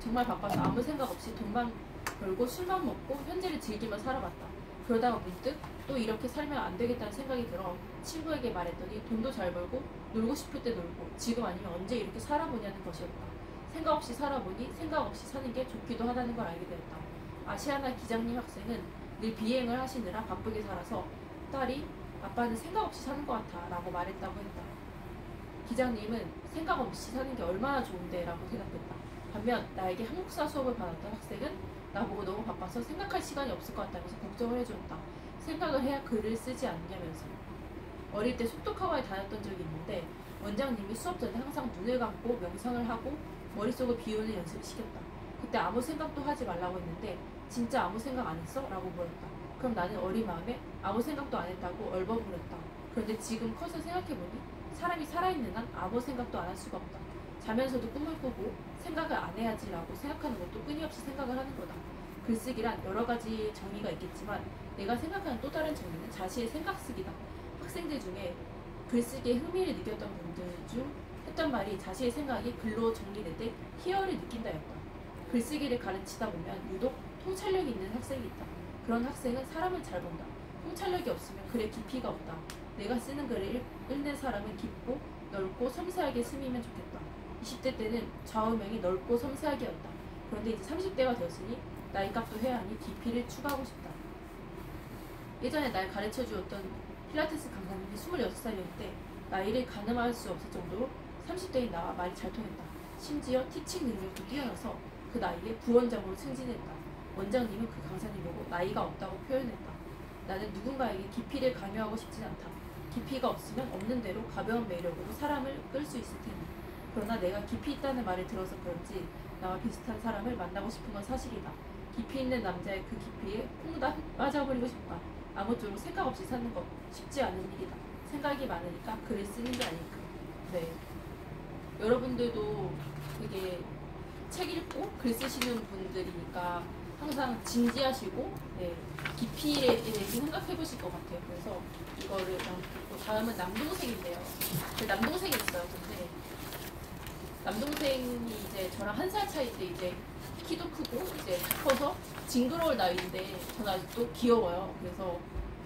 정말 바빠서 아무 생각 없이 돈만 벌고 술만 먹고 현재를 즐기며 살아봤다. 그러다가 문득 또 이렇게 살면 안 되겠다는 생각이 들어 친구에게 말했더니 돈도 잘 벌고 놀고 싶을 때 놀고 지금 아니면 언제 이렇게 살아보냐는 것이었다. 생각 없이 살아보니 생각 없이 사는 게 좋기도 하다는 걸 알게 되었다. 아시아나 기장님 학생은 늘 비행을 하시느라 바쁘게 살아서 딸이 아빠는 생각 없이 사는 것 같아 라고 말했다고 했다. 기장님은 생각 없이 사는 게 얼마나 좋은데 라고 대답했다. 반면 나에게 한국사 수업을 받았던 학생은 나보고 너무 바빠서 생각할 시간이 없을 것 같다면서 걱정을 해주었다. 생각을 해야 글을 쓰지 않냐면서. 어릴 때 속독학원에 다녔던 적이 있는데 원장님이 수업 전에 항상 눈을 감고 명상을 하고 머릿속을 비우는 연습을 시켰다. 그때 아무 생각도 하지 말라고 했는데 진짜 아무 생각 안 했어? 라고 물었다. 그럼 나는 어린 마음에 아무 생각도 안 했다고 얼버무렸다. 그런데 지금 커서 생각해보니 사람이 살아있는 한 아무 생각도 안 할 수가 없다. 자면서도 꿈을 꾸고 생각을 안 해야지 라고 생각하는 것도 끊임없이 생각을 하는 거다. 글쓰기란 여러 가지 정의가 있겠지만 내가 생각하는 또 다른 정의는 자신의 생각쓰기다. 학생들 중에 글쓰기에 흥미를 느꼈던 분들 중 했던 말이 자신의 생각이 글로 정리될 때 희열을 느낀다였다. 글쓰기를 가르치다 보면 유독 통찰력이 있는 학생이 있다. 그런 학생은 사람을 잘 본다. 통찰력이 없으면 글에 깊이가 없다. 내가 쓰는 글을 읽는 사람은 깊고 넓고 섬세하게 스미면 좋겠다. 20대 때는 좌우명이 넓고 섬세하게였다. 그런데 이제 30대가 되었으니 나이값도 해야 하니 깊이를 추가하고 싶다. 예전에 날 가르쳐 주었던 필라테스 강사님이 26살이었는데 나이를 가늠할 수 없을 정도로 30대인 나와 말이 잘 통했다. 심지어 티칭 능력도 뛰어나서 그 나이에 부원장으로 승진했다. 원장님은 그 강사님 보고 나이가 없다고 표현했다. 나는 누군가에게 깊이를 강요하고 싶진 않다. 깊이가 없으면 없는 대로 가벼운 매력으로 사람을 끌 수 있을 테니. 그러나 내가 깊이 있다는 말을 들어서 그런지 나와 비슷한 사람을 만나고 싶은 건 사실이다. 깊이 있는 남자의 그 깊이에 퐁당 빠져버리고 싶다. 아무쪼록 생각 없이 사는 것 쉽지 않은 일이다. 생각이 많으니까 글을 쓰는 게 아닐까. 네. 여러분들도 되게 책 읽고 글 쓰시는 분들이니까 항상 진지하시고 네, 깊이에 대해서 생각해 보실 것 같아요. 그래서 이거를 다음은 남동생인데요. 제 남동생이 있어요. 근데 남동생이 이제 저랑 1살 차이인데 이제 키도 크고 이제 커서 징그러울 나이인데 저는 아직도 귀여워요. 그래서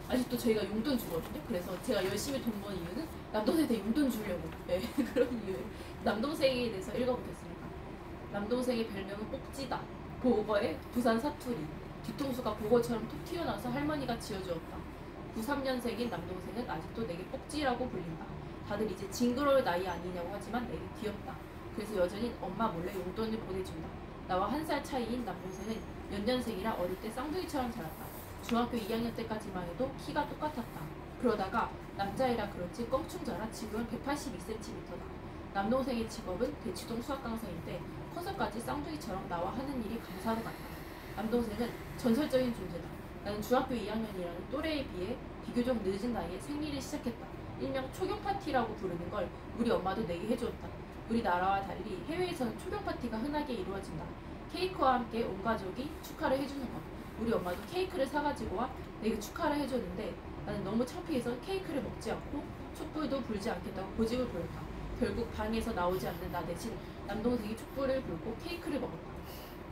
아직도 저희가 용돈 주거든요. 그래서 제가 열심히 돈 버는 이유는 남동생한테 용돈 주려고. 네, 그런 이유예요. 남동생에 대해서 읽어보겠습니다. 남동생의 별명은 꼭지다. 보거의 부산 사투리. 뒤통수가 보거처럼 톡 튀어나와서 할머니가 지어주었다. 93년생인 남동생은 아직도 내게 꼭지라고 불린다. 다들 이제 징그러울 나이 아니냐고 하지만 내게 귀엽다. 그래서 여전히 엄마 몰래 용돈을 보내준다. 나와 1살 차이인 남동생은 연년생이라 어릴 때 쌍둥이처럼 자랐다. 중학교 2학년 때까지만 해도 키가 똑같았다. 그러다가 남자애라 그런지 껑충 자라 지금은 182cm다. 남동생의 직업은 대치동 수학 강사인데 커서까지 쌍둥이처럼 나와 하는 일이 감사로 같다. 남동생은 전설적인 존재다. 나는 중학교 2학년이라는 또래에 비해 비교적 늦은 나이에 생리를 시작했다. 일명 초경 파티라고 부르는 걸 우리 엄마도 내게 해주었다. 우리나라와 달리 해외에서는 초경 파티가 흔하게 이루어진다. 케이크와 함께 온 가족이 축하를 해주는 것. 우리 엄마도 케이크를 사가지고 와 내게 축하를 해줬는데 나는 너무 창피해서 케이크를 먹지 않고 촛불도 불지 않겠다고 고집을 부렸다. 결국 방에서 나오지 않는 나 대신 남동생이 촛불을 불고 케이크를 먹었다.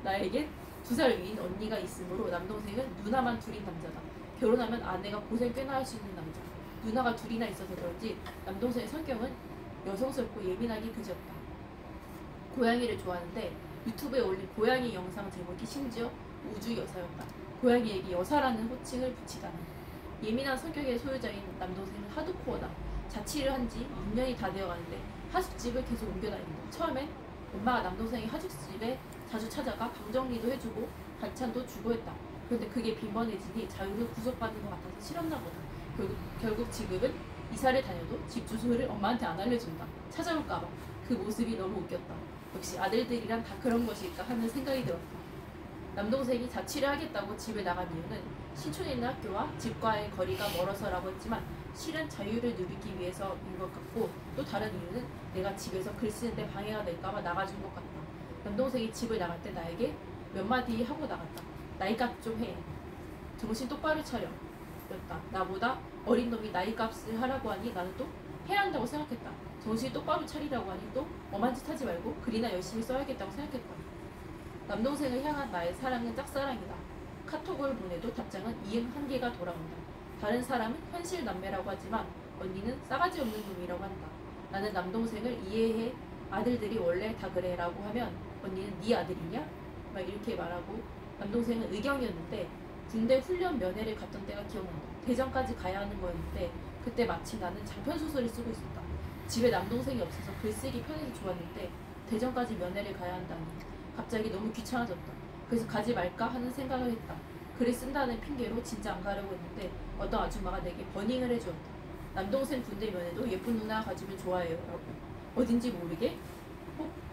나에겐 2살 위인 언니가 있으므로 남동생은 누나만 둘인 남자다. 결혼하면 아내가 고생 꽤나 할 수 있는 남자. 누나가 둘이나 있어서 그런지 남동생의 성격은 여성스럽고 예민하기 그지없다. 고양이를 좋아하는데 유튜브에 올린 고양이 영상 제목이 심지어 우주여사였다. 고양이에게 여사라는 호칭을 붙이다니. 예민한 성격의 소유자인 남동생은 하드코어다. 자취를 한 지 6년이 다 되어가는데 하숙집을 계속 옮겨다닌다. 처음엔 엄마가 남동생이 하숙집에 자주 찾아가 방 정리도 해주고 반찬도 주고 했다. 그런데 그게 빈번해지니 자유를 구속받는 것 같아서 싫었나 보다. 결국 지금은 이사를 다녀도 집 주소를 엄마한테 안 알려준다. 찾아올까봐. 그 모습이 너무 웃겼다. 역시 아들들이란 다 그런 것일까 하는 생각이 들었다. 남동생이 자취를 하겠다고 집을 나간 이유는 신촌에 있는 학교와 집과의 거리가 멀어서라고 했지만 실은 자유를 누리기 위해서인 것 같고 또 다른 이유는 내가 집에서 글 쓰는데 방해가 될까봐 나가준 것 같다. 남동생이 집을 나갈 때 나에게 몇 마디 하고 나갔다. 나이값 좀 해. 정신 똑바로 차려. 였다. 나보다 어린 놈이 나이값을 하라고 하니 나는 또 해야 한다고 생각했다. 정신 똑바로 차리라고 하니 또 엄한 짓 하지 말고 글이나 열심히 써야겠다고 생각했다. 남동생을 향한 나의 사랑은 짝사랑이다. 카톡을 보내도 답장은 이응 한 개가 돌아온다. 다른 사람은 현실 남매라고 하지만 언니는 싸가지 없는 놈이라고 한다. 나는 남동생을 이해해. 아들들이 원래 다 그래 라고 하면 언니는 네 아들이냐? 막 이렇게 말하고 남동생은 의경이었는데 군대 훈련 면회를 갔던 때가 기억난다. 대전까지 가야 하는 거였는데 그때 마침 나는 장편소설을 쓰고 있었다. 집에 남동생이 없어서 글쓰기 편해서 좋았는데 대전까지 면회를 가야 한다니 갑자기 너무 귀찮아졌다. 그래서 가지 말까 하는 생각을 했다. 글을 쓴다는 핑계로 진짜 안 가려고 했는데 어떤 아줌마가 내게 버닝을 해주었다. 남동생 군대 면회도 예쁜 누나 가지면 좋아해요 라고. 어딘지 모르게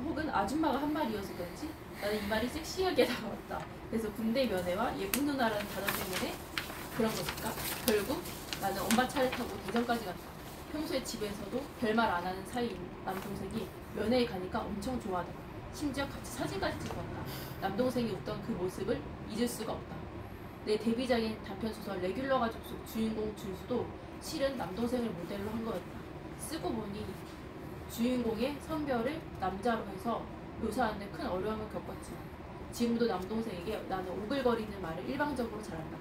혹은 아줌마가 한 말이어서 그런지 나는 이 말이 섹시하게 다가왔다. 그래서 군대 면회와 예쁜 누나라는 단어 때문에 그런 것일까? 결국 나는 엄마 차를 타고 대전까지 갔다. 평소에 집에서도 별말 안 하는 사이인 남동생이 면회에 가니까 엄청 좋아하더라. 심지어 같이 사진까지 찍고 왔다. 남동생이 웃던 그 모습을 잊을 수가 없다. 내 데뷔작인 단편소설 레귤러 가족 속 주인공 준수도 실은 남동생을 모델로 한 거였다. 쓰고 보니 주인공의 성별을 남자로 해서 묘사하는데 큰 어려움을 겪었지만 지금도 남동생에게 나는 오글거리는 말을 일방적으로 잘한다.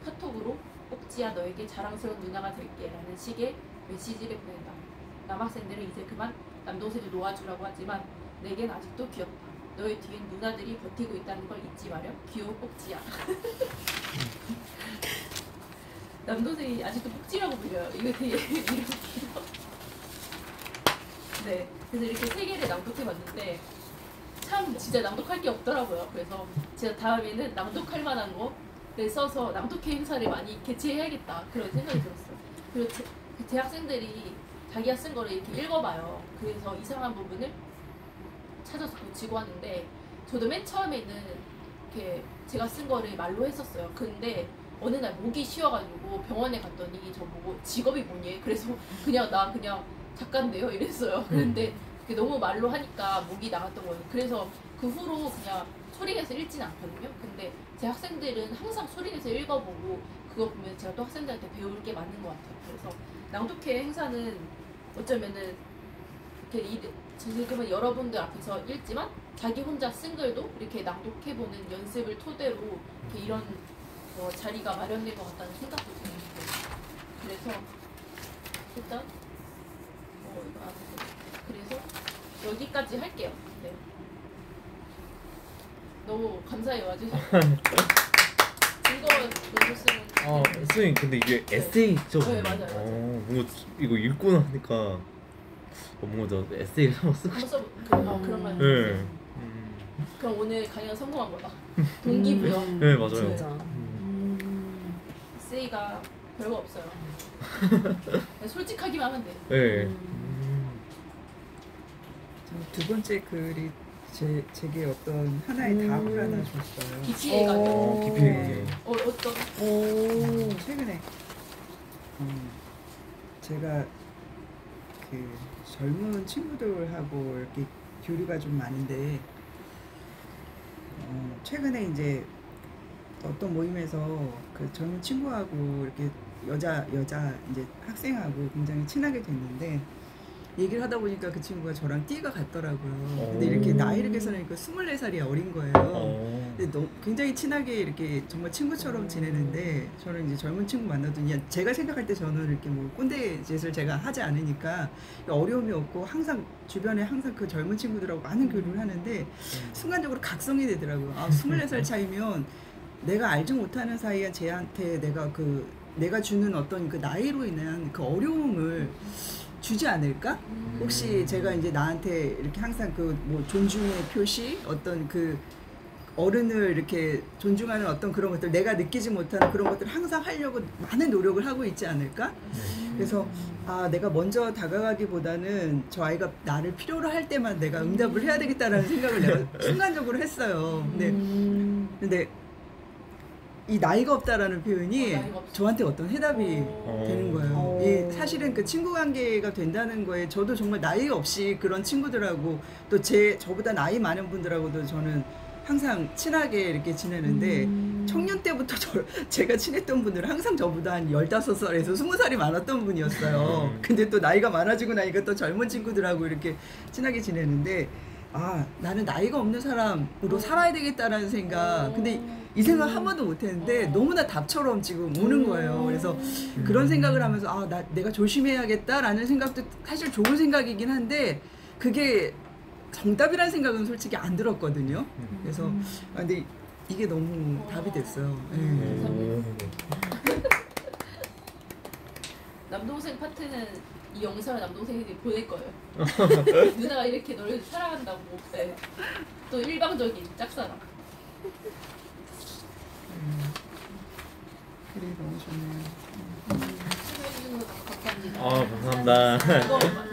카톡으로 꼭지야 너에게 자랑스러운 누나가 될게 라는 식의 메시지를 보낸다. 남학생들은 이제 그만 남동생을 놓아주라고 하지만 내겐 아직도 귀엽다. 너의 뒤엔 누나들이 버티고 있다는 걸 잊지 마렴. 귀여운 꼭지야. 남동생이 아직도 꼭지라고 불려요. 이거 되게 이름 네, 그래서 이렇게 세 개를 낭독해봤는데 참 진짜 낭독할 게 없더라고요. 그래서 제가 다음에는 낭독할 만한 거를 써서 낭독회 행사를 많이 개최해야겠다 그런 생각이 들었어요. 그리고 대학생들이 자기가 쓴 거를 이렇게 읽어봐요. 그래서 이상한 부분을 찾아서 고치고 하는데 저도 맨 처음에는 이렇게 제가 쓴 거를 말로 했었어요. 근데 어느 날 목이 쉬어가지고 병원에 갔더니 저보고 직업이 뭐니? 그래서 나 그냥 작가인데요 이랬어요. 그런데 그게 너무 말로 하니까 목이 나갔던 거예요. 그래서 그 후로 그냥 소리내서 읽지는 않거든요. 근데 제 학생들은 항상 소리내서 읽어보고 그거 보면 제가 또 학생들한테 배울 게 맞는 것 같아요. 그래서 낭독회 행사는 어쩌면은 이렇게 지금은 여러분들 앞에서 읽지만 자기 혼자 쓴 글도 이렇게 낭독해보는 연습을 토대로 이렇게 이런 자리가 마련될 것 같다는 생각도 드는데 그래서 일단 그래서 여기까지 할게요. 네. 너무 감사해요 와주셔서. 즐거운 논술 쓰는. 선생님 근데 이게 에세이죠? 네 맞아요. 뭔가 이거 읽고 나니까 뭔가 저 에세이를 한번 쓰고 싶어요. 그런 말. 네. 그럼 오늘 강연 성공한 거다. 동기부여. 네 맞아요. 진짜. 에세이가 별거 없어요. 솔직하기만 하면 돼. 네. 두 번째 글이 제게 어떤 하나의 답을 하나 줬어요. 깊이 가지고. 깊이 있게. 어떤? 최근에 제가 그 젊은 친구들하고 이렇게 교류가 좀 많은데 최근에 이제 어떤 모임에서 그 젊은 친구하고 이렇게 여자 이제 학생하고 굉장히 친하게 됐는데 얘기를 하다 보니까 그 친구가 저랑 띠가 같더라고요. 근데 이렇게 나이를 계산하니까 24살이 어린 거예요. 근데 굉장히 친하게 이렇게 정말 친구처럼 지내는데 저는 이제 젊은 친구 만나더니 제가 생각할 때 저는 이렇게 뭐 꼰대 짓을 제가 하지 않으니까 어려움이 없고 항상 주변에 항상 그 젊은 친구들하고 많은 교류를 하는데 순간적으로 각성이 되더라고요. 24살 차이면 내가 알지 못하는 사이에 쟤한테 내가 주는 어떤 그 나이로 인한 그 어려움을 주지 않을까? 혹시 제가 이제 나한테 이렇게 항상 그 뭐 존중의 표시, 어떤 그 어른을 이렇게 존중하는 어떤 그런 것들, 내가 느끼지 못하는 그런 것들을 항상 하려고 많은 노력을 하고 있지 않을까? 그래서 내가 먼저 다가가기보다는 저 아이가 나를 필요로 할 때만 내가 응답을 해야 되겠다라는 생각을 내가 순간적으로 했어요. 근데 이 나이가 없다라는 표현이 저한테 어떤 해답이 되는 거예요. 사실은 그 친구 관계가 된다는 거에 저도 정말 나이 없이 그런 친구들하고 또 저보다 나이 많은 분들하고도 저는 항상 친하게 이렇게 지내는데 청년 때부터 제가 친했던 분들은 항상 저보다 한 15살에서 20살이 많았던 분이었어요. 근데 또 나이가 많아지고 나니까 또 젊은 친구들하고 이렇게 친하게 지내는데 나는 나이가 없는 사람으로 살아야 되겠다라는 생각. 근데 이 생각 한 번도 못 했는데 너무나 답처럼 지금 오는 거예요. 그래서 그런 생각을 하면서 내가 조심해야겠다라는 생각도 사실 좋은 생각이긴 한데 그게 정답이라는 생각은 솔직히 안 들었거든요. 그래서 근데 이게 너무 답이 됐어요. 남동생 파트는 이 영상을 남동생에게 보낼 거예요. 누나가 이렇게 너를 사랑한다고. 네. 또 일방적인 짝사랑. 글이 너무 좋네요. 해주셔서 너무 감사합니다. 감사합니다. 이거